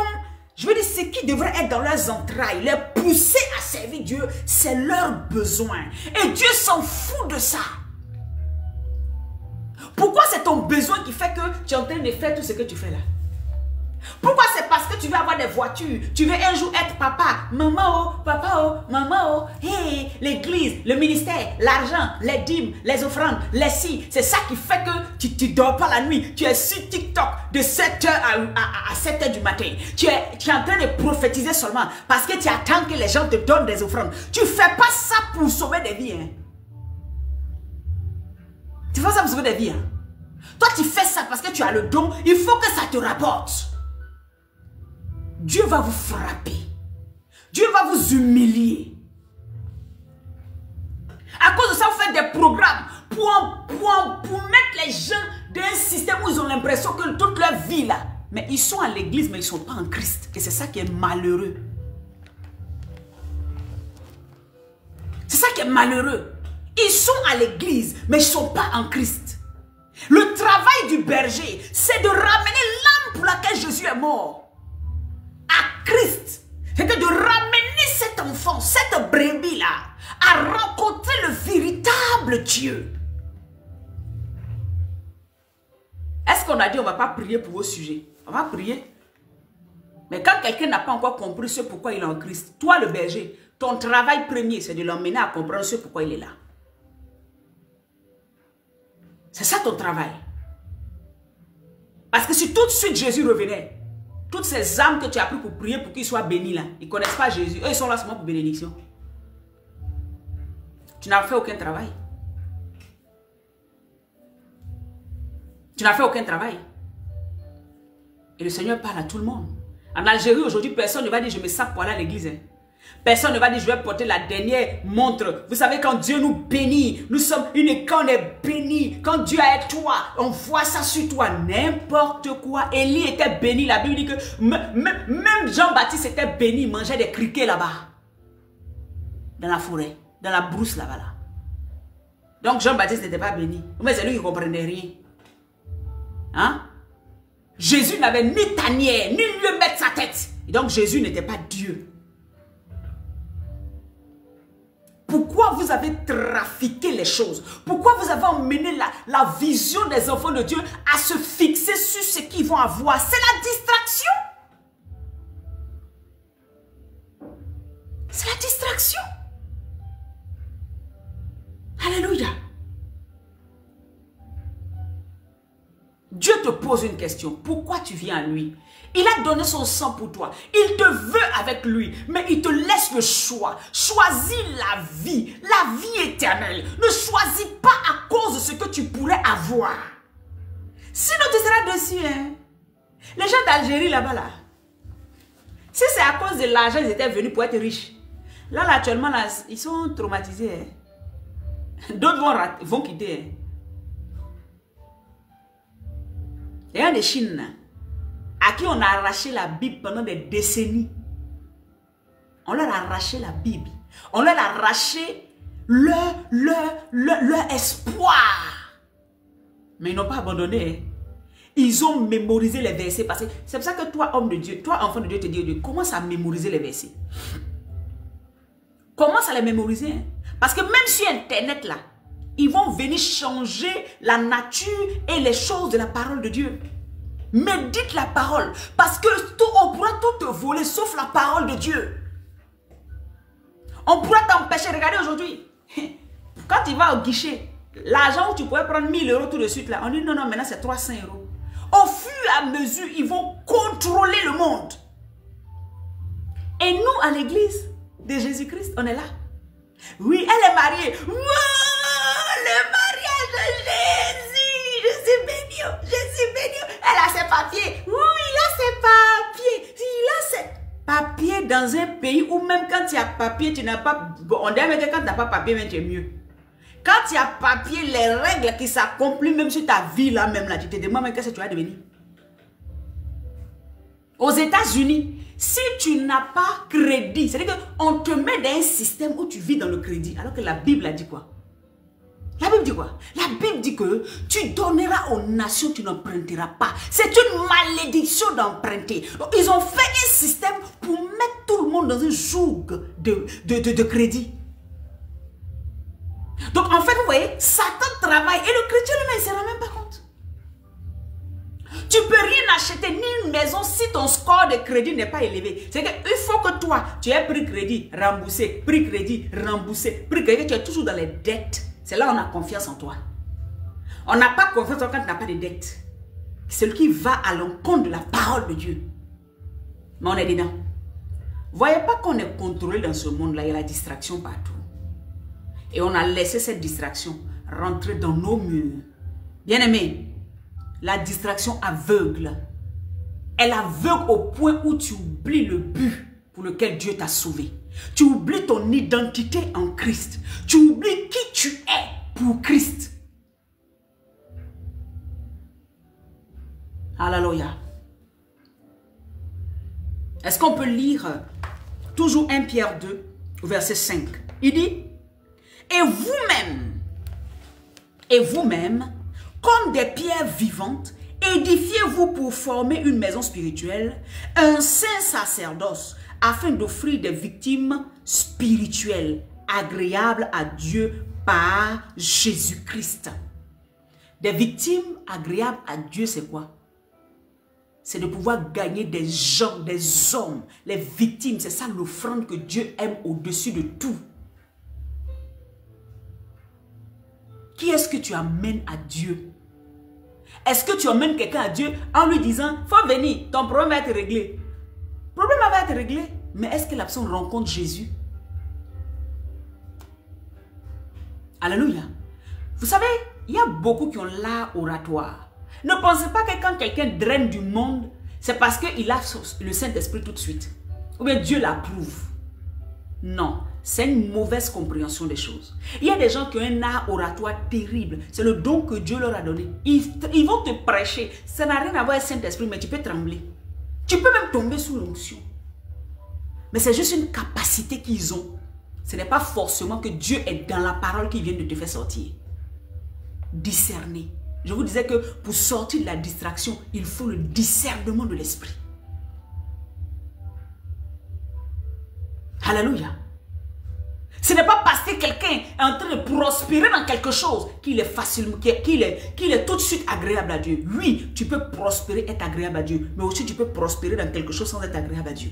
je veux dire, ce qui devrait être dans leurs entrailles, les pousser à servir Dieu, c'est leur besoin. Et Dieu s'en fout de ça. Pourquoi c'est ton besoin qui fait que tu es en train de faire tout ce que tu fais là? Pourquoi c'est parce que tu veux avoir des voitures? Tu veux un jour être papa, maman oh, papa oh, maman oh, hey, l'église, le ministère, l'argent, les dîmes, les offrandes, les si. C'est ça qui fait que tu ne dors pas la nuit. Tu es sur TikTok de 7h à 7h du matin. Tu es en train de prophétiser seulement parce que tu attends que les gens te donnent des offrandes. Tu ne fais pas ça pour sauver des vies. Hein? Tu fais ça pour sauver des vies. Hein? Toi, tu fais ça parce que tu as le don. Il faut que ça te rapporte. Dieu va vous frapper. Dieu va vous humilier. À cause de ça, vous faites des programmes pour mettre les gens dans un système où ils ont l'impression que toute leur vie là. Mais ils sont à l'église, mais ils ne sont pas en Christ. Et c'est ça qui est malheureux. C'est ça qui est malheureux. Ils sont à l'église, mais ils ne sont pas en Christ. Le travail du berger, c'est de ramener l'âme pour laquelle Jésus est mort à Christ. C'est de ramener cet enfant, cette brebis-là, à rencontrer le véritable Dieu. Est-ce qu'on a dit on ne va pas prier pour vos sujets? On va prier. Mais quand quelqu'un n'a pas encore compris ce pourquoi il est en Christ, toi le berger, ton travail premier, c'est de l'emmener à comprendre ce pourquoi il est là. C'est ça ton travail. Parce que si tout de suite Jésus revenait, toutes ces âmes que tu as pris pour prier pour qu'ils soient bénis là, ils ne connaissent pas Jésus. Eux, ils sont là seulement pour bénédiction. Tu n'as fait aucun travail. Tu n'as fait aucun travail. Et le Seigneur parle à tout le monde. En Algérie, aujourd'hui, personne ne va dire je me sens pour aller à l'église. Hein. Personne ne va dire je vais porter la dernière montre. Vous savez, quand Dieu nous bénit, nous sommes quand on est béni, quand Dieu est toi, on voit ça sur toi, n'importe quoi. Élie était béni, la Bible dit que même Jean-Baptiste était béni, il mangeait des criquets là-bas. Dans la forêt, dans la brousse là-bas. Là. Donc Jean-Baptiste n'était pas béni. Mais c'est lui qui ne comprenait rien. Hein? Jésus n'avait ni tanière, ni lieu mettre sa tête. Et donc Jésus n'était pas Dieu. Pourquoi vous avez trafiqué les choses? Pourquoi vous avez emmené la vision des enfants de Dieu à se fixer sur ce qu'ils vont avoir? C'est la distraction. C'est la distraction. Alléluia. Dieu te pose une question. Pourquoi tu viens à lui? Il a donné son sang pour toi. Il te veut avec lui. Mais il te laisse le choix. Choisis la vie éternelle. Ne choisis pas à cause de ce que tu pourrais avoir. Sinon tu seras dessus. Hein? Les gens d'Algérie là-bas là. Si c'est à cause de l'argent, ils étaient venus pour être riches. Là actuellement, là, ils sont traumatisés. Hein? D'autres vont quitter. Hein? Les gens de Chine, à qui on a arraché la Bible pendant des décennies. On leur a arraché la Bible. On leur a arraché leur espoir. Mais ils n'ont pas abandonné. Ils ont mémorisé les versets. Parce que c'est pour ça que toi, homme de Dieu, toi, enfant de Dieu, te dis, commence à mémoriser les versets. Commence à les mémoriser. Hein? Parce que même sur Internet, là, ils vont venir changer la nature et les choses de la parole de Dieu. Médite la parole. Parce que on pourra tout te voler sauf la parole de Dieu. On pourra t'empêcher. Regardez aujourd'hui. Quand tu vas au guichet, l'argent où tu pourrais prendre 1000 € tout de suite, là, on dit non, maintenant c'est 300 €. Au fur et à mesure, ils vont contrôler le monde. Et nous, à l'église de Jésus-Christ, on est là. Oui, elle est mariée. Le mariage de Jésus, je suis béni, je suis béni. Elle a ses papiers. Oui, il a ses papiers. Il a ses papiers dans un pays où même quand tu as papier, tu n'as pas... Bon, on dirait que quand tu n'as pas papier, même tu es mieux. Quand tu as papier, les règles qui s'accomplissent même sur ta vie là même là, tu te demandes même qu'est-ce que tu vas devenir. Aux États-Unis, si tu n'as pas crédit, c'est-à-dire qu'on te met dans un système où tu vis dans le crédit, alors que la Bible a dit quoi? La Bible dit quoi? La Bible dit que tu donneras aux nations, tu n'emprunteras pas. C'est une malédiction d'emprunter. Donc, ils ont fait un système pour mettre tout le monde dans un joug de crédit. Donc, en fait, vous voyez, Satan travaille et le chrétien lui-même, il ne se rend même pas compte. Tu ne peux rien acheter, ni une maison, si ton score de crédit n'est pas élevé. C'est qu'il faut que toi, tu aies pris crédit, remboursé, pris crédit, remboursé, pris crédit, tu es toujours dans les dettes. C'est là où on a confiance en toi. On n'a pas confiance en toi quand tu n'as pas de dettes. Celui qui va à l'encontre de la parole de Dieu. Mais on est dedans. Voyez pas qu'on est contrôlé dans ce monde-là, il y a la distraction partout. Et on a laissé cette distraction rentrer dans nos murs. Bien-aimé, la distraction aveugle. Elle aveugle au point où tu oublies le but pour lequel Dieu t'a sauvé. Tu oublies ton identité en Christ. Tu oublies qui tu es pour Christ. Alléluia. Est-ce qu'on peut lire toujours 1 Pierre 2, verset 5? Il dit, et vous-même, comme des pierres vivantes, édifiez-vous pour former une maison spirituelle, un saint sacerdoce, afin d'offrir des victimes spirituelles, agréables à Dieu par Jésus-Christ. Des victimes agréables à Dieu, c'est quoi? C'est de pouvoir gagner des gens, des hommes, les victimes. C'est ça l'offrande que Dieu aime au-dessus de tout. Qui est-ce que tu amènes à Dieu? Est-ce que tu amènes quelqu'un à Dieu en lui disant, faut venir, ton problème va être réglé? Le problème va être réglé, mais est-ce que la personne rencontre Jésus? Alléluia. Vous savez, il y a beaucoup qui ont l'art oratoire. Ne pensez pas que quand quelqu'un draine du monde, c'est parce qu'il a le Saint-Esprit tout de suite. Ou bien Dieu l'approuve. Non, c'est une mauvaise compréhension des choses. Il y a des gens qui ont un art oratoire terrible. C'est le don que Dieu leur a donné. Ils vont te prêcher. Ça n'a rien à voir avec le Saint-Esprit, mais tu peux trembler. Tu peux même tomber sous l'onction. Mais c'est juste une capacité qu'ils ont. Ce n'est pas forcément que Dieu est dans la parole qui vient de te faire sortir. Discerner. Je vous disais que pour sortir de la distraction, il faut le discernement de l'esprit. Alléluia. Ce n'est pas parce que quelqu'un est en train de prospérer dans quelque chose qu'il est facilement, qu'il est tout de suite agréable à Dieu. Oui, tu peux prospérer, être agréable à Dieu, mais aussi tu peux prospérer dans quelque chose sans être agréable à Dieu.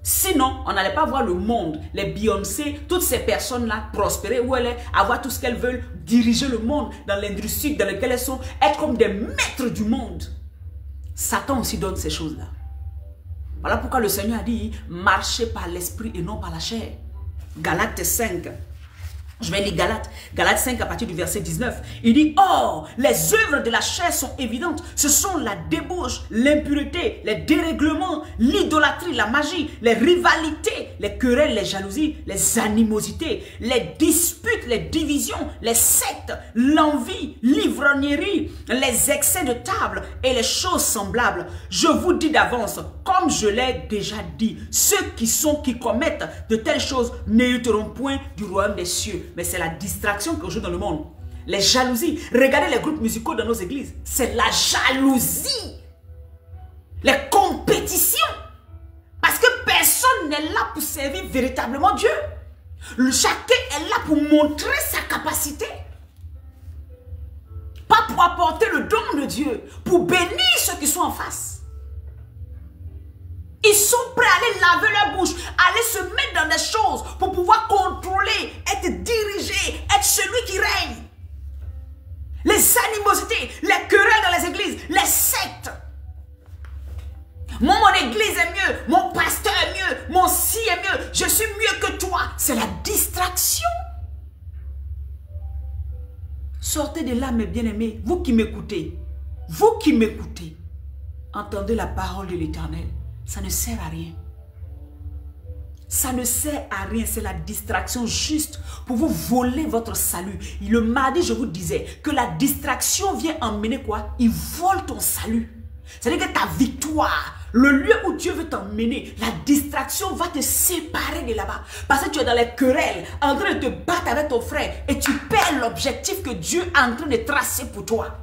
Sinon, on n'allait pas voir le monde, les Beyoncé, toutes ces personnes-là prospérer où elles avoir tout ce qu'elles veulent, diriger le monde dans l'industrie dans laquelle elles sont, être comme des maîtres du monde. Satan aussi donne ces choses-là. Voilà pourquoi le Seigneur a dit, marchez par l'esprit et non par la chair. Galates 5. Je vais lire Galates 5 à partir du verset 19. Il dit, or, les œuvres de la chair sont évidentes. Ce sont la débauche, l'impureté, les dérèglements, l'idolâtrie, la magie, les rivalités, les querelles, les jalousies, les animosités, les disputes, les divisions, les sectes, l'envie, l'ivrognerie, les excès de table et les choses semblables. Je vous dis d'avance, comme je l'ai déjà dit, ceux qui commettent de telles choses n'hériteront point du royaume des cieux. Mais c'est la distraction que joue dans le monde. Les jalousies. Regardez les groupes musicaux dans nos églises. C'est la jalousie. Les compétitions. Parce que personne n'est là pour servir véritablement Dieu. Chacun est là pour montrer sa capacité. Pas pour apporter le don de Dieu. Pour bénir ceux qui sont en face. Ils sont prêts à aller laver leur bouche, à aller se mettre dans des choses pour pouvoir contrôler, être dirigé, être celui qui règne. Les animosités, les querelles dans les églises, les sectes. Mon église est mieux, mon pasteur est mieux, mon si est mieux, je suis mieux que toi. C'est la distraction. Sortez de là, mes bien-aimés, vous qui m'écoutez, entendez la parole de l'Éternel. Ça ne sert à rien. Ça ne sert à rien. C'est la distraction juste pour vous voler votre salut. Le mardi, je vous disais que la distraction vient emmener quoi? Il vole ton salut. C'est-à-dire que ta victoire, le lieu où Dieu veut t'emmener, la distraction va te séparer de là-bas. Parce que tu es dans les querelles, en train de te battre avec ton frère et tu perds l'objectif que Dieu est en train de tracer pour toi.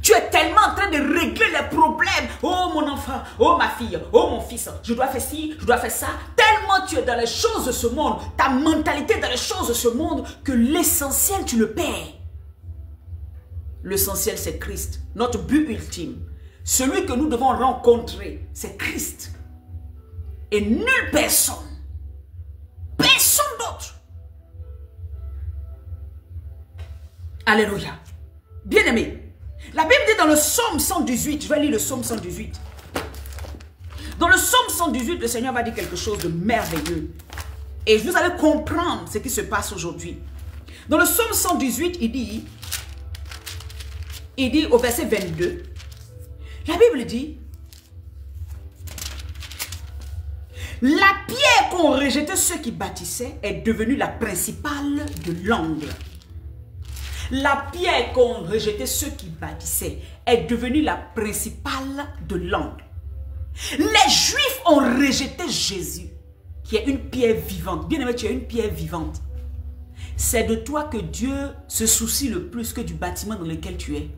Tu es tellement en train de régler les problèmes. Oh mon enfant, oh ma fille, oh mon fils, je dois faire ci, je dois faire ça. Tellement tu es dans les choses de ce monde, ta mentalité est dans les choses de ce monde, que l'essentiel tu le perds. L'essentiel c'est Christ, notre but ultime. Celui que nous devons rencontrer, c'est Christ. Et nulle personne. Personne d'autre. Alléluia. Bien-aimé. La Bible dit dans le psaume 118, je vais lire le psaume 118. Dans le psaume 118, le Seigneur va dire quelque chose de merveilleux. Et vous allez comprendre ce qui se passe aujourd'hui. Dans le psaume 118, il dit au verset 22, la Bible dit, la pierre qu'ont rejeté ceux qui bâtissaient est devenue la principale de l'angle. La pierre qu'ont rejeté ceux qui bâtissaient est devenue la principale de l'angle. Les Juifs ont rejeté Jésus, qui est une pierre vivante. Bien aimé, tu es une pierre vivante. c'est de toi que Dieu se soucie le plus que du bâtiment dans lequel tu es.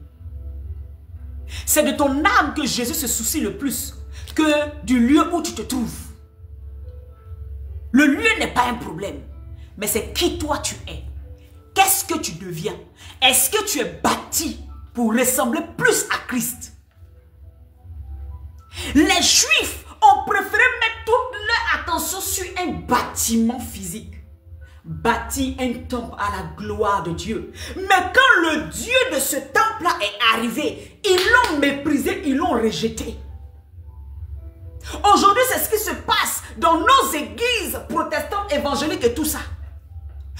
C'est de ton âme que Jésus se soucie le plus que du lieu où tu te trouves. Le lieu n'est pas un problème, mais c'est qui toi tu es. Qu'est-ce que tu deviens? Est-ce que tu es bâti pour ressembler plus à Christ? Les Juifs ont préféré mettre toute leur attention sur un bâtiment physique. Bâti un temple à la gloire de Dieu. Mais quand le Dieu de ce temple-là est arrivé, ils l'ont méprisé, ils l'ont rejeté. Aujourd'hui, c'est ce qui se passe dans nos églises protestantes, évangéliques et tout ça.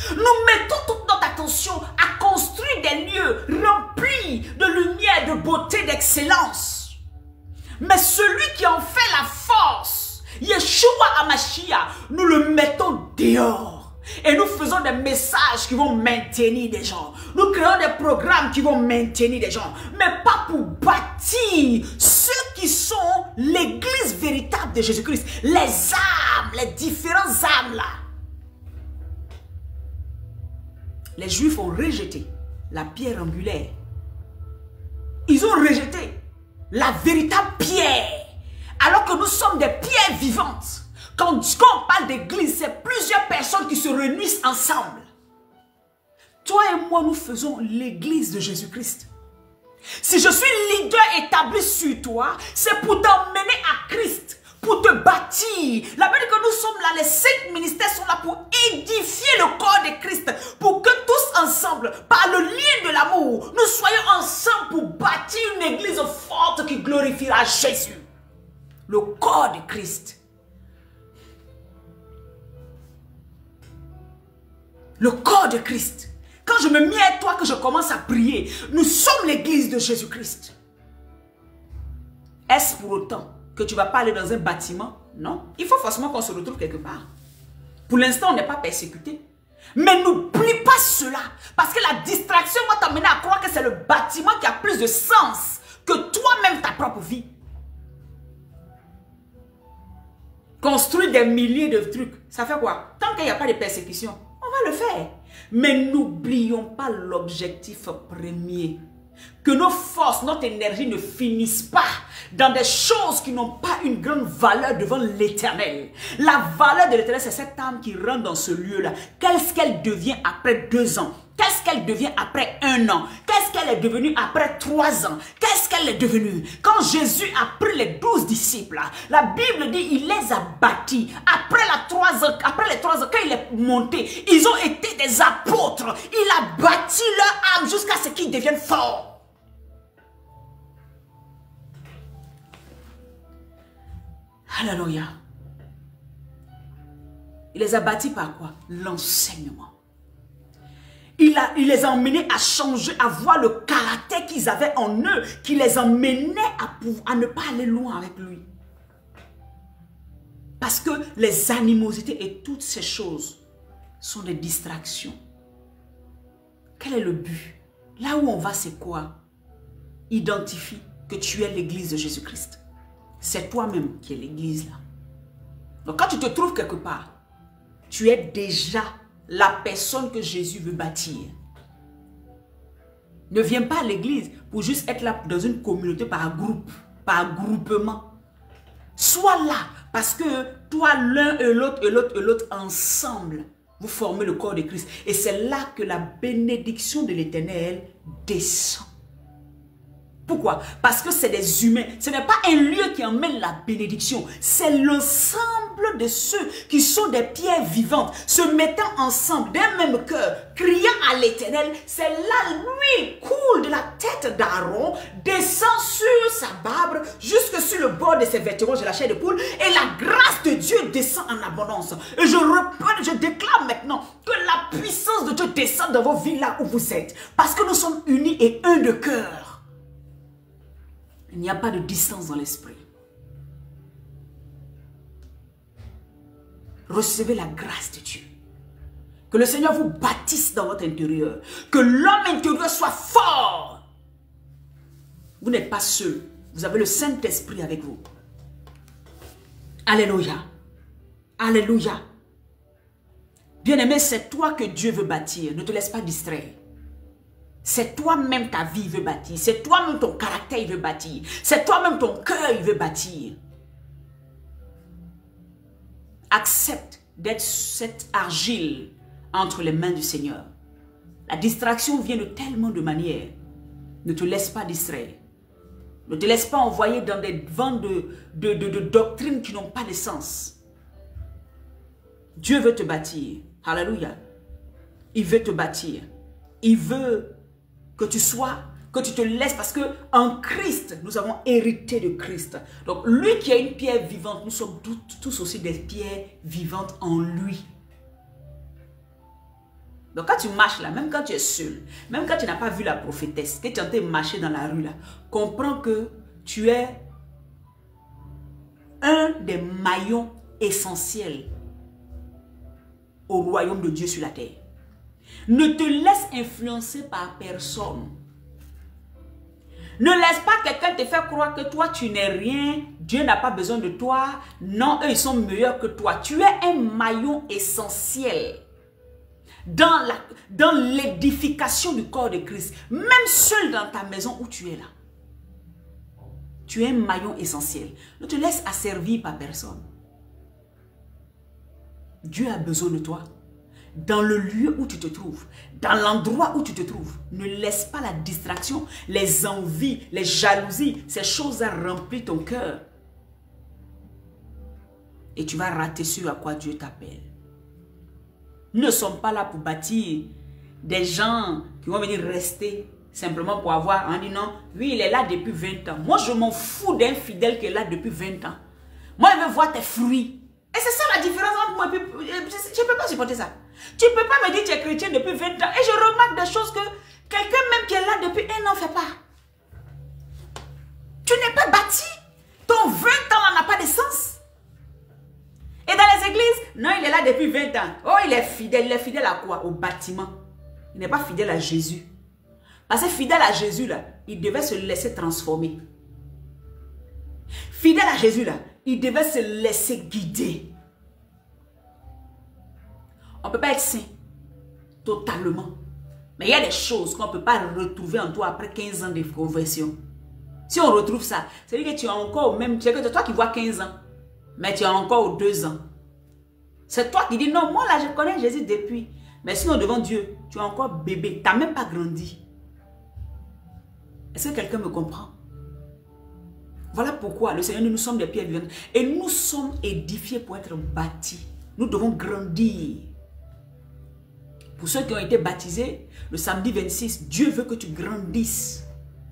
Nous mettons toute notre attention à construire des lieux remplis de lumière, de beauté, d'excellence. Mais celui qui en fait la force, Yeshua HaMashiach, nous le mettons dehors. Et nous faisons des messages qui vont maintenir des gens. Nous créons des programmes qui vont maintenir des gens. Mais pas pour bâtir ceux qui sont l'église véritable de Jésus-Christ. Les âmes, les différentes âmes là. Les Juifs ont rejeté la pierre angulaire. Ils ont rejeté la véritable pierre. Alors que nous sommes des pierres vivantes. Quand on parle d'église, c'est plusieurs personnes qui se réunissent ensemble. Toi et moi, nous faisons l'église de Jésus-Christ. Si je suis leader établi sur toi, c'est pour t'emmener à Christ, pour te bâtir. La Bible dit que nous sommes là, les 5 ministères sont là pour édifier le corps de Christ, pour que tous ensemble, par le lien de l'amour, nous soyons ensemble pour bâtir une église forte qui glorifiera Jésus. Le corps de Christ. Le corps de Christ. Quand je me mets à toi, que je commence à prier, nous sommes l'église de Jésus-Christ. Est-ce pour autant que tu ne vas pas aller dans un bâtiment? Non. Il faut forcément qu'on se retrouve quelque part. Pour l'instant, on n'est pas persécuté. Mais n'oublie pas cela. Parce que la distraction va t'amener à croire que c'est le bâtiment qui a plus de sens que toi-même ta propre vie. Construire des milliers de trucs, ça fait quoi? Tant qu'il n'y a pas de persécution, on va le faire. Mais n'oublions pas l'objectif premier. Que nos forces, notre énergie ne finissent pas dans des choses qui n'ont pas une grande valeur devant l'Éternel. La valeur de l'Éternel, c'est cette âme qui rentre dans ce lieu-là. Qu'est-ce qu'elle devient après 2 ans? Qu'est-ce qu'elle devient après 1 an? Qu'est-ce qu'elle est devenue après 3 ans? Qu'est-ce qu'elle est devenue? Quand Jésus a pris les 12 disciples, la Bible dit il les a bâtis. Après les 3 ans, quand il est monté, ils ont été des apôtres. Il a bâti leur âme jusqu'à ce qu'ils deviennent forts. Alléluia. Il les a bâtis par quoi? L'enseignement. Il les a emmenés à changer, à voir le caractère qu'ils avaient en eux, qui les emmenait à ne pas aller loin avec lui. Parce que les animosités et toutes ces choses sont des distractions. Quel est le but? Là où on va, c'est quoi? Identifie que tu es l'église de Jésus-Christ. C'est toi-même qui es l'église là. Donc quand tu te trouves quelque part, tu es déjà la personne que Jésus veut bâtir. Ne viens pas à l'église pour juste être là dans une communauté par groupe, par groupement. Sois là parce que toi, l'un et l'autre ensemble, vous formez le corps de Christ. Et c'est là que la bénédiction de l'Éternel descend. Pourquoi? Parce que c'est des humains. Ce n'est pas un lieu qui emmène la bénédiction. C'est l'ensemble de ceux qui sont des pierres vivantes, se mettant ensemble d'un même cœur, criant à l'Éternel. C'est là, lui, coule de la tête d'Aaron, descend sur sa barbe, jusque sur le bord de ses vêtements, de la chair de poule, et la grâce de Dieu descend en abondance. Et je déclare maintenant que la puissance de Dieu descend dans vos vies là où vous êtes. Parce que nous sommes unis et un de cœur. Il n'y a pas de distance dans l'esprit. Recevez la grâce de Dieu. Que le Seigneur vous bâtisse dans votre intérieur. Que l'homme intérieur soit fort. Vous n'êtes pas seul. Vous avez le Saint-Esprit avec vous. Alléluia. Alléluia. Bien-aimé, c'est toi que Dieu veut bâtir. Ne te laisse pas distraire. C'est toi-même ta vie veut bâtir. C'est toi-même ton caractère il veut bâtir. C'est toi-même ton cœur il veut bâtir. Accepte d'être cette argile entre les mains du Seigneur. La distraction vient de tellement de manières. Ne te laisse pas distraire. Ne te laisse pas envoyer dans des vents de doctrines qui n'ont pas de sens. Dieu veut te bâtir. Alléluia. Il veut te bâtir. Il veut que tu sois, que tu te laisses, parce que en Christ, nous avons hérité de Christ. Donc, lui qui a une pierre vivante, nous sommes tous aussi des pierres vivantes en lui. Donc, quand tu marches là, même quand tu es seul, même quand tu n'as pas vu la prophétesse, que tu es en train de marcher dans la rue là, comprends que tu es un des maillons essentiels au royaume de Dieu sur la terre. Ne te laisse influencer par personne. Ne laisse pas quelqu'un te faire croire que toi tu n'es rien, Dieu n'a pas besoin de toi. Non, eux ils sont meilleurs que toi. Tu es un maillon essentiel dans l'édification du corps de Christ. Même seul dans ta maison où tu es là. Tu es un maillon essentiel. Ne te laisse asservir par personne. Dieu a besoin de toi. Dans le lieu où tu te trouves, dans l'endroit où tu te trouves, ne laisse pas la distraction, les envies, les jalousies, ces choses-là remplissent ton cœur. Et tu vas rater ce à quoi Dieu t'appelle. Nous ne sommes pas là pour bâtir des gens qui vont venir rester simplement pour avoir, on dit non, lui il est là depuis 20 ans. Moi je m'en fous d'un fidèle qui est là depuis 20 ans. Moi je veux voir tes fruits. Et c'est ça la différence entre moi et puis, je ne peux pas supporter ça. Tu ne peux pas me dire que tu es chrétien depuis 20 ans. Et je remarque des choses que quelqu'un même qui est là depuis 1 an ne fait pas. Tu n'es pas bâti. Ton 20 ans n'a pas de sens. Et dans les églises, non, il est là depuis 20 ans. Oh, il est fidèle. Il est fidèle à quoi? Au bâtiment. Il n'est pas fidèle à Jésus. Parce que fidèle à Jésus, là, il devait se laisser transformer. Fidèle à Jésus, là, il devait se laisser guider. On ne peut pas être saint totalement. Mais il y a des choses qu'on ne peut pas retrouver en toi après 15 ans de conversion. Si on retrouve ça, c'est-à-dire que tu es encore au même... C'est toi qui vois 15 ans, mais tu es encore aux 2 ans. C'est toi qui dis, non, moi là, je connais Jésus depuis. Mais sinon, devant Dieu, tu es encore bébé. Tu n'as même pas grandi. Est-ce que quelqu'un me comprend? Voilà pourquoi le Seigneur, nous sommes des pierres vivantes. Et nous sommes édifiés pour être bâtis. Nous devons grandir. Pour ceux qui ont été baptisés, le samedi 26, Dieu veut que tu grandisses.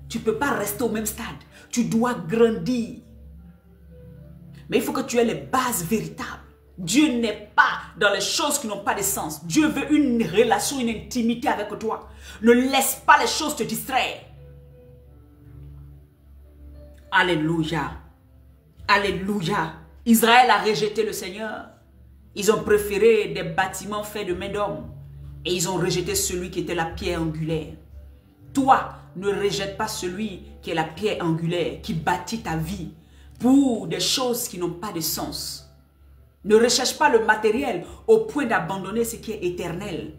Tu ne peux pas rester au même stade. Tu dois grandir. Mais il faut que tu aies les bases véritables. Dieu n'est pas dans les choses qui n'ont pas de sens. Dieu veut une relation, une intimité avec toi. Ne laisse pas les choses te distraire. Alléluia. Alléluia. Israël a rejeté le Seigneur. Ils ont préféré des bâtiments faits de main d'homme. Et ils ont rejeté celui qui était la pierre angulaire. Toi, ne rejette pas celui qui est la pierre angulaire, qui bâtit ta vie pour des choses qui n'ont pas de sens. Ne recherche pas le matériel au point d'abandonner ce qui est éternel.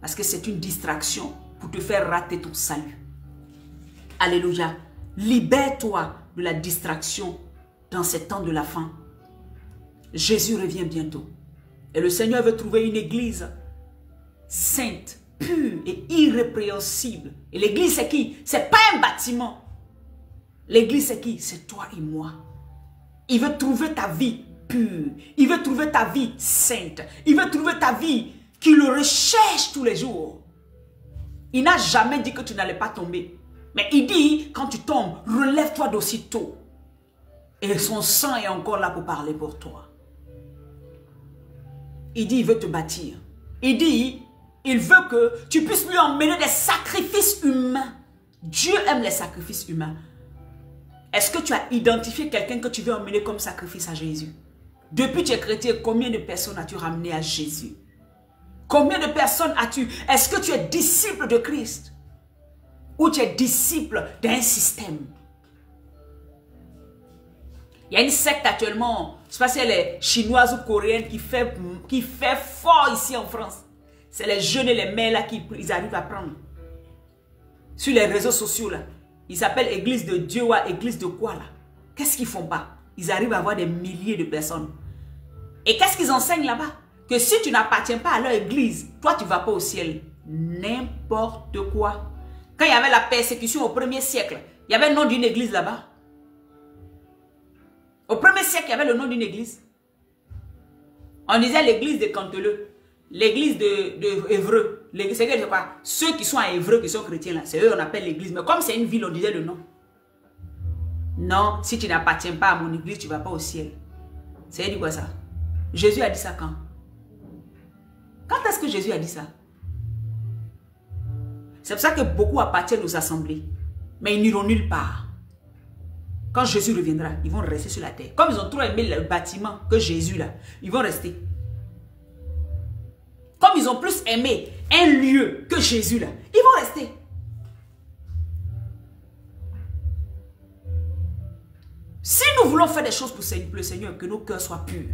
Parce que c'est une distraction pour te faire rater ton salut. Alléluia. Libère-toi de la distraction dans ces temps de la fin. Jésus revient bientôt. Et le Seigneur veut trouver une église sainte, pure et irrépréhensible. Et l'église c'est qui? C'est pas un bâtiment. L'église c'est qui? C'est toi et moi. Il veut trouver ta vie pure. Il veut trouver ta vie sainte. Il veut trouver ta vie qui le recherche tous les jours. Il n'a jamais dit que tu n'allais pas tomber. Mais il dit, quand tu tombes, relève-toi d'aussitôt. Et son sang est encore là pour parler pour toi. Il dit, il veut te bâtir. Il dit, il veut que tu puisses lui emmener des sacrifices humains. Dieu aime les sacrifices humains. Est-ce que tu as identifié quelqu'un que tu veux emmener comme sacrifice à Jésus? Depuis que tu es chrétien, combien de personnes as-tu ramené à Jésus? Combien de personnes as-tu? Est-ce que tu es disciple de Christ? Ou tu es disciple d'un système? Il y a une secte actuellement Je ne sais pas si elle est chinoise ou coréenne qui fait fort ici en France. C'est les jeunes et les mères là qui ils arrivent à prendre. Sur les réseaux sociaux là. Ils s'appellent Église de Dieu ou Église de quoi là. Qu'est-ce qu'ils font pas? Ils arrivent à avoir des milliers de personnes. Et qu'est-ce qu'ils enseignent là-bas? Que si tu n'appartiens pas à leur église, toi tu ne vas pas au ciel. N'importe quoi. Quand il y avait la persécution au 1er siècle, il y avait le nom d'une église là-bas. Au 1er siècle, il y avait le nom d'une église. On disait l'église de Canteleu, l'église de Évreux. C'est quoi? Ceux qui sont à Évreux, qui sont chrétiens là, c'est eux on appelle l'église. Mais comme c'est une ville, on disait le nom. Non, si tu n'appartiens pas à mon église, tu ne vas pas au ciel. C'est dit quoi ça? Jésus a dit ça quand? Quand est-ce que Jésus a dit ça? C'est pour ça que beaucoup appartiennent aux assemblées. Mais ils n'iront nulle part. Quand Jésus reviendra, ils vont rester sur la terre. Comme ils ont trop aimé le bâtiment que Jésus là, ils vont rester. Comme ils ont plus aimé un lieu que Jésus là, ils vont rester. Si nous voulons faire des choses pour le Seigneur, que nos cœurs soient purs.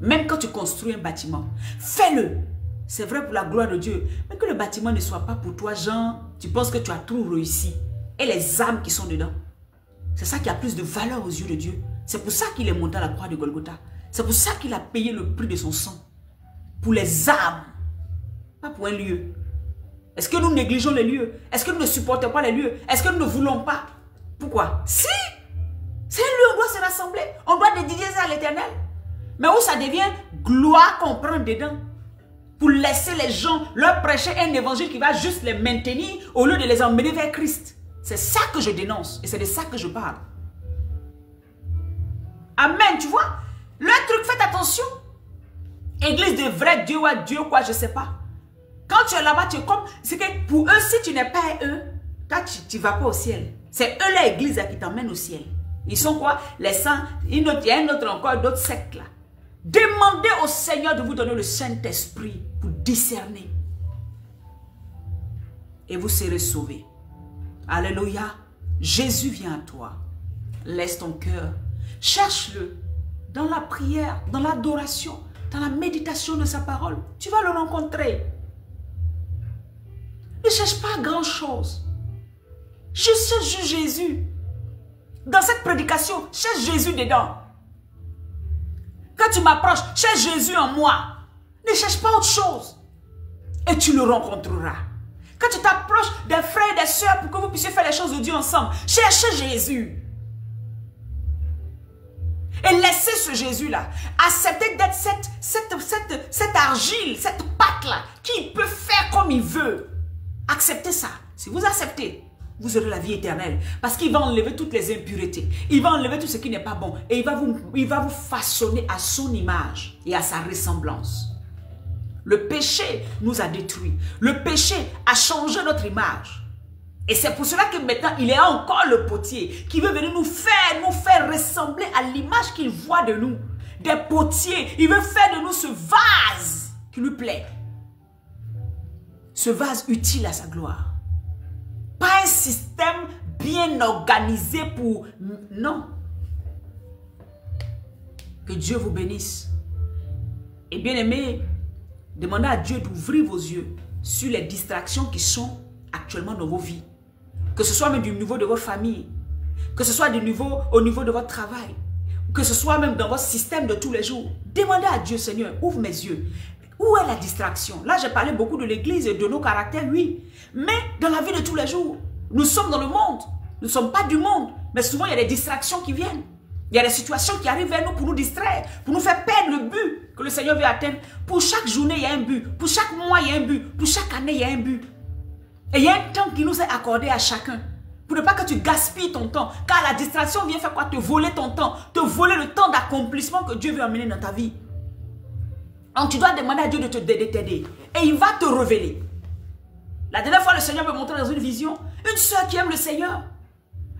Même quand tu construis un bâtiment, fais-le. C'est vrai pour la gloire de Dieu. Mais que le bâtiment ne soit pas pour toi, Jean. Tu penses que tu as tout réussi. Et les âmes qui sont dedans. C'est ça qui a plus de valeur aux yeux de Dieu. C'est pour ça qu'il est monté à la croix de Golgotha. C'est pour ça qu'il a payé le prix de son sang. Pour les âmes. Pas pour un lieu. Est-ce que nous négligeons les lieux? Est-ce que nous ne supportons pas les lieux? Est-ce que nous ne voulons pas? Pourquoi? Si! C'est un lieu où on doit se rassembler. On doit dédier ça à l'Éternel. Mais où ça devient gloire qu'on prend dedans. Pour laisser les gens leur prêcher un évangile qui va juste les maintenir au lieu de les emmener vers Christ. C'est ça que je dénonce. Et c'est de ça que je parle. Amen, tu vois? Le truc, faites attention. Église de vrai Dieu ou Dieu quoi, je ne sais pas. Quand tu es là-bas, tu es comme... C'est que pour eux, si tu n'es pas eux, toi, tu ne vas pas au ciel. C'est eux l'église qui t'emmène au ciel. Ils sont quoi? Les saints. Il y a un autre encore, d'autres sectes là. Demandez au Seigneur de vous donner le Saint-Esprit pour discerner. Et vous serez sauvés. Alléluia. Jésus vient à toi. Laisse ton cœur. Cherche-le dans la prière, dans l'adoration, dans la méditation de sa parole. Tu vas le rencontrer. Ne cherche pas grand-chose. Je cherche Jésus. Dans cette prédication, cherche Jésus dedans. Quand tu m'approches, cherche Jésus en moi. Ne cherche pas autre chose. Et tu le rencontreras. Quand tu t'approches des frères et des sœurs pour que vous puissiez faire les choses de Dieu ensemble, cherchez Jésus. Et laissez ce Jésus-là accepter d'être cette argile, cette pâte-là, qui peut faire comme il veut. Acceptez ça. Si vous acceptez, vous aurez la vie éternelle. Parce qu'il va enlever toutes les impuretés. Il va enlever tout ce qui n'est pas bon. Et il va vous façonner à son image et à sa ressemblance. Le péché nous a détruits. Le péché a changé notre image. Et c'est pour cela que maintenant, il est encore le potier qui veut venir nous faire ressembler à l'image qu'il voit de nous. Des potiers. Il veut faire de nous ce vase qui lui plaît. Ce vase utile à sa gloire. Pas un système bien organisé pour... Non. Que Dieu vous bénisse. Et bien aimé, demandez à Dieu d'ouvrir vos yeux sur les distractions qui sont actuellement dans vos vies. Que ce soit même du niveau de votre famille. Que ce soit au niveau de votre travail. Que ce soit même dans votre système de tous les jours. Demandez à Dieu, Seigneur, ouvre mes yeux. Où est la distraction? Là, j'ai parlé beaucoup de l'église et de nos caractères, oui. Mais dans la vie de tous les jours, nous sommes dans le monde. Nous ne sommes pas du monde. Mais souvent, il y a des distractions qui viennent. Il y a des situations qui arrivent vers nous pour nous distraire, pour nous faire perdre le but que le Seigneur veut atteindre. Pour chaque journée, il y a un but. Pour chaque mois, il y a un but. Pour chaque année, il y a un but. Et il y a un temps qui nous est accordé à chacun. Pour ne pas que tu gaspilles ton temps. Car la distraction vient faire quoi? Te voler ton temps. Te voler le temps d'accomplissement que Dieu veut amener dans ta vie. Donc tu dois demander à Dieu de t'aider. Et il va te révéler. La dernière fois, le Seigneur me montrait dans une vision une soeur qui aime le Seigneur.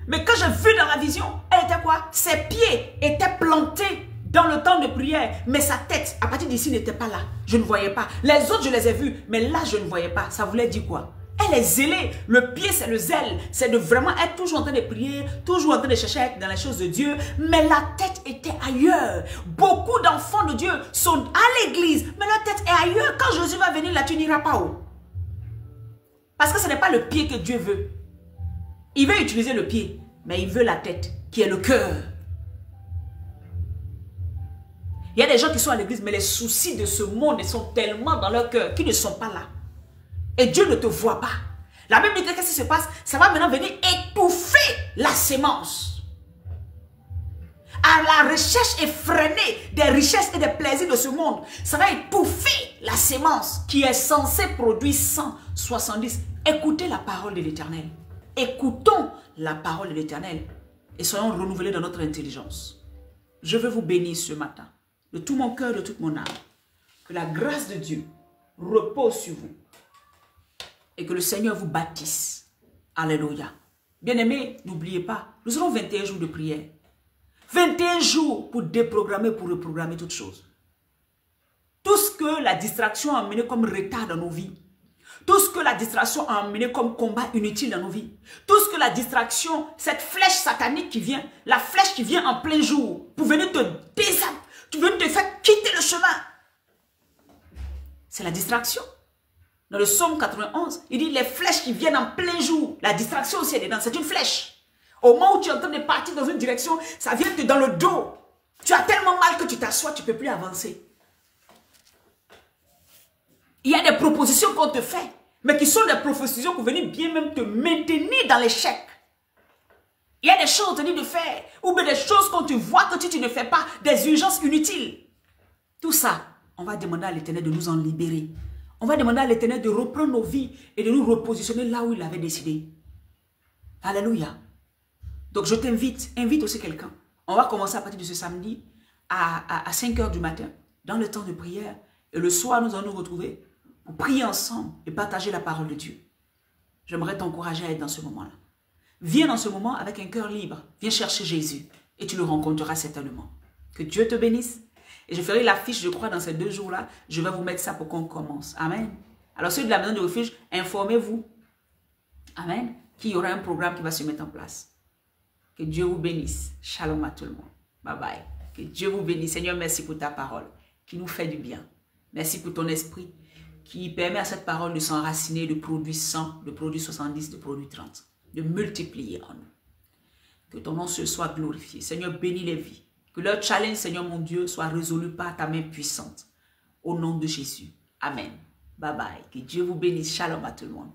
Mais quand j'ai vu dans la vision, elle était quoi? Ses pieds étaient plantés dans le temps de prière. Mais sa tête, à partir d'ici, n'était pas là. Je ne voyais pas. Les autres, je les ai vus. Mais là, je ne voyais pas. Ça voulait dire quoi? elle est zélée. Le pied, c'est le zèle. C'est de vraiment être toujours en train de prier, toujours en train de chercher à être dans les choses de Dieu. Mais la tête était ailleurs. Beaucoup d'enfants de Dieu sont à l'église, mais leur tête est ailleurs. Quand Jésus va venir là, tu n'iras pas où? Parce que ce n'est pas le pied que Dieu veut. Il veut utiliser le pied, mais il veut la tête, qui est le cœur. Il y a des gens qui sont à l'église, mais les soucis de ce monde sont tellement dans leur cœur qu'ils ne sont pas là. Et Dieu ne te voit pas. La Bible dit que qu'est-ce qui se passe? Ça va maintenant venir étouffer la sémence. À la recherche effrénée des richesses et des plaisirs de ce monde, ça va étouffer la sémence qui est censée produire 170. Écoutez la parole de l'Éternel. Écoutons la parole de l'Éternel et soyons renouvelés dans notre intelligence. Je veux vous bénir ce matin, de tout mon cœur, de toute mon âme. Que la grâce de Dieu repose sur vous et que le Seigneur vous bâtisse. Alléluia. Bien-aimés, n'oubliez pas, nous aurons 21 jours de prière. 21 jours pour déprogrammer, pour reprogrammer toutes choses. Tout ce que la distraction a amené comme retard dans nos vies, tout ce que la distraction a amené comme combat inutile dans nos vies, tout ce que la distraction, cette flèche satanique qui vient, la flèche qui vient en plein jour pour venir te désabler, tu veux te faire quitter le chemin. C'est la distraction. Dans le psaume 91, il dit les flèches qui viennent en plein jour. La distraction aussi est dedans, c'est une flèche. Au moment où tu es en train de partir dans une direction, ça vient dans le dos. Tu as tellement mal que tu t'assois, tu ne peux plus avancer. Il y a des propositions qu'on te fait, mais qui sont des propositions pour venir bien même te maintenir dans l'échec. Il y a des choses qu'on te dit de faire, ou bien des choses qu'on te voit que tu ne fais pas, des urgences inutiles. Tout ça, on va demander à l'Éternel de nous en libérer. On va demander à l'Éternel de reprendre nos vies et de nous repositionner là où il avait décidé. Alléluia. Donc je t'invite, invite aussi quelqu'un. On va commencer à partir de ce samedi à 5 h du matin, dans le temps de prière. Et le soir, nous allons nous retrouver pour prier ensemble et partager la parole de Dieu. J'aimerais t'encourager à être dans ce moment-là. Viens dans ce moment avec un cœur libre. Viens chercher Jésus et tu le rencontreras certainement. Que Dieu te bénisse. Et je ferai l'affiche, je crois, dans ces 2 jours-là. Je vais vous mettre ça pour qu'on commence. Amen. Alors, ceux de la maison de refuge, informez-vous. Amen. Qu'il y aura un programme qui va se mettre en place. Que Dieu vous bénisse. Shalom à tout le monde. Bye bye. Que Dieu vous bénisse. Seigneur, merci pour ta parole qui nous fait du bien. Merci pour ton esprit qui permet à cette parole de s'enraciner, de produire 100, de produire 70, de produire 30. De multiplier en nous. Que ton nom se soit glorifié. Seigneur, bénis les vies. Que leur challenge, Seigneur mon Dieu, soit résolu par ta main puissante. Au nom de Jésus. Amen. Bye bye. Que Dieu vous bénisse. Shalom à tout le monde.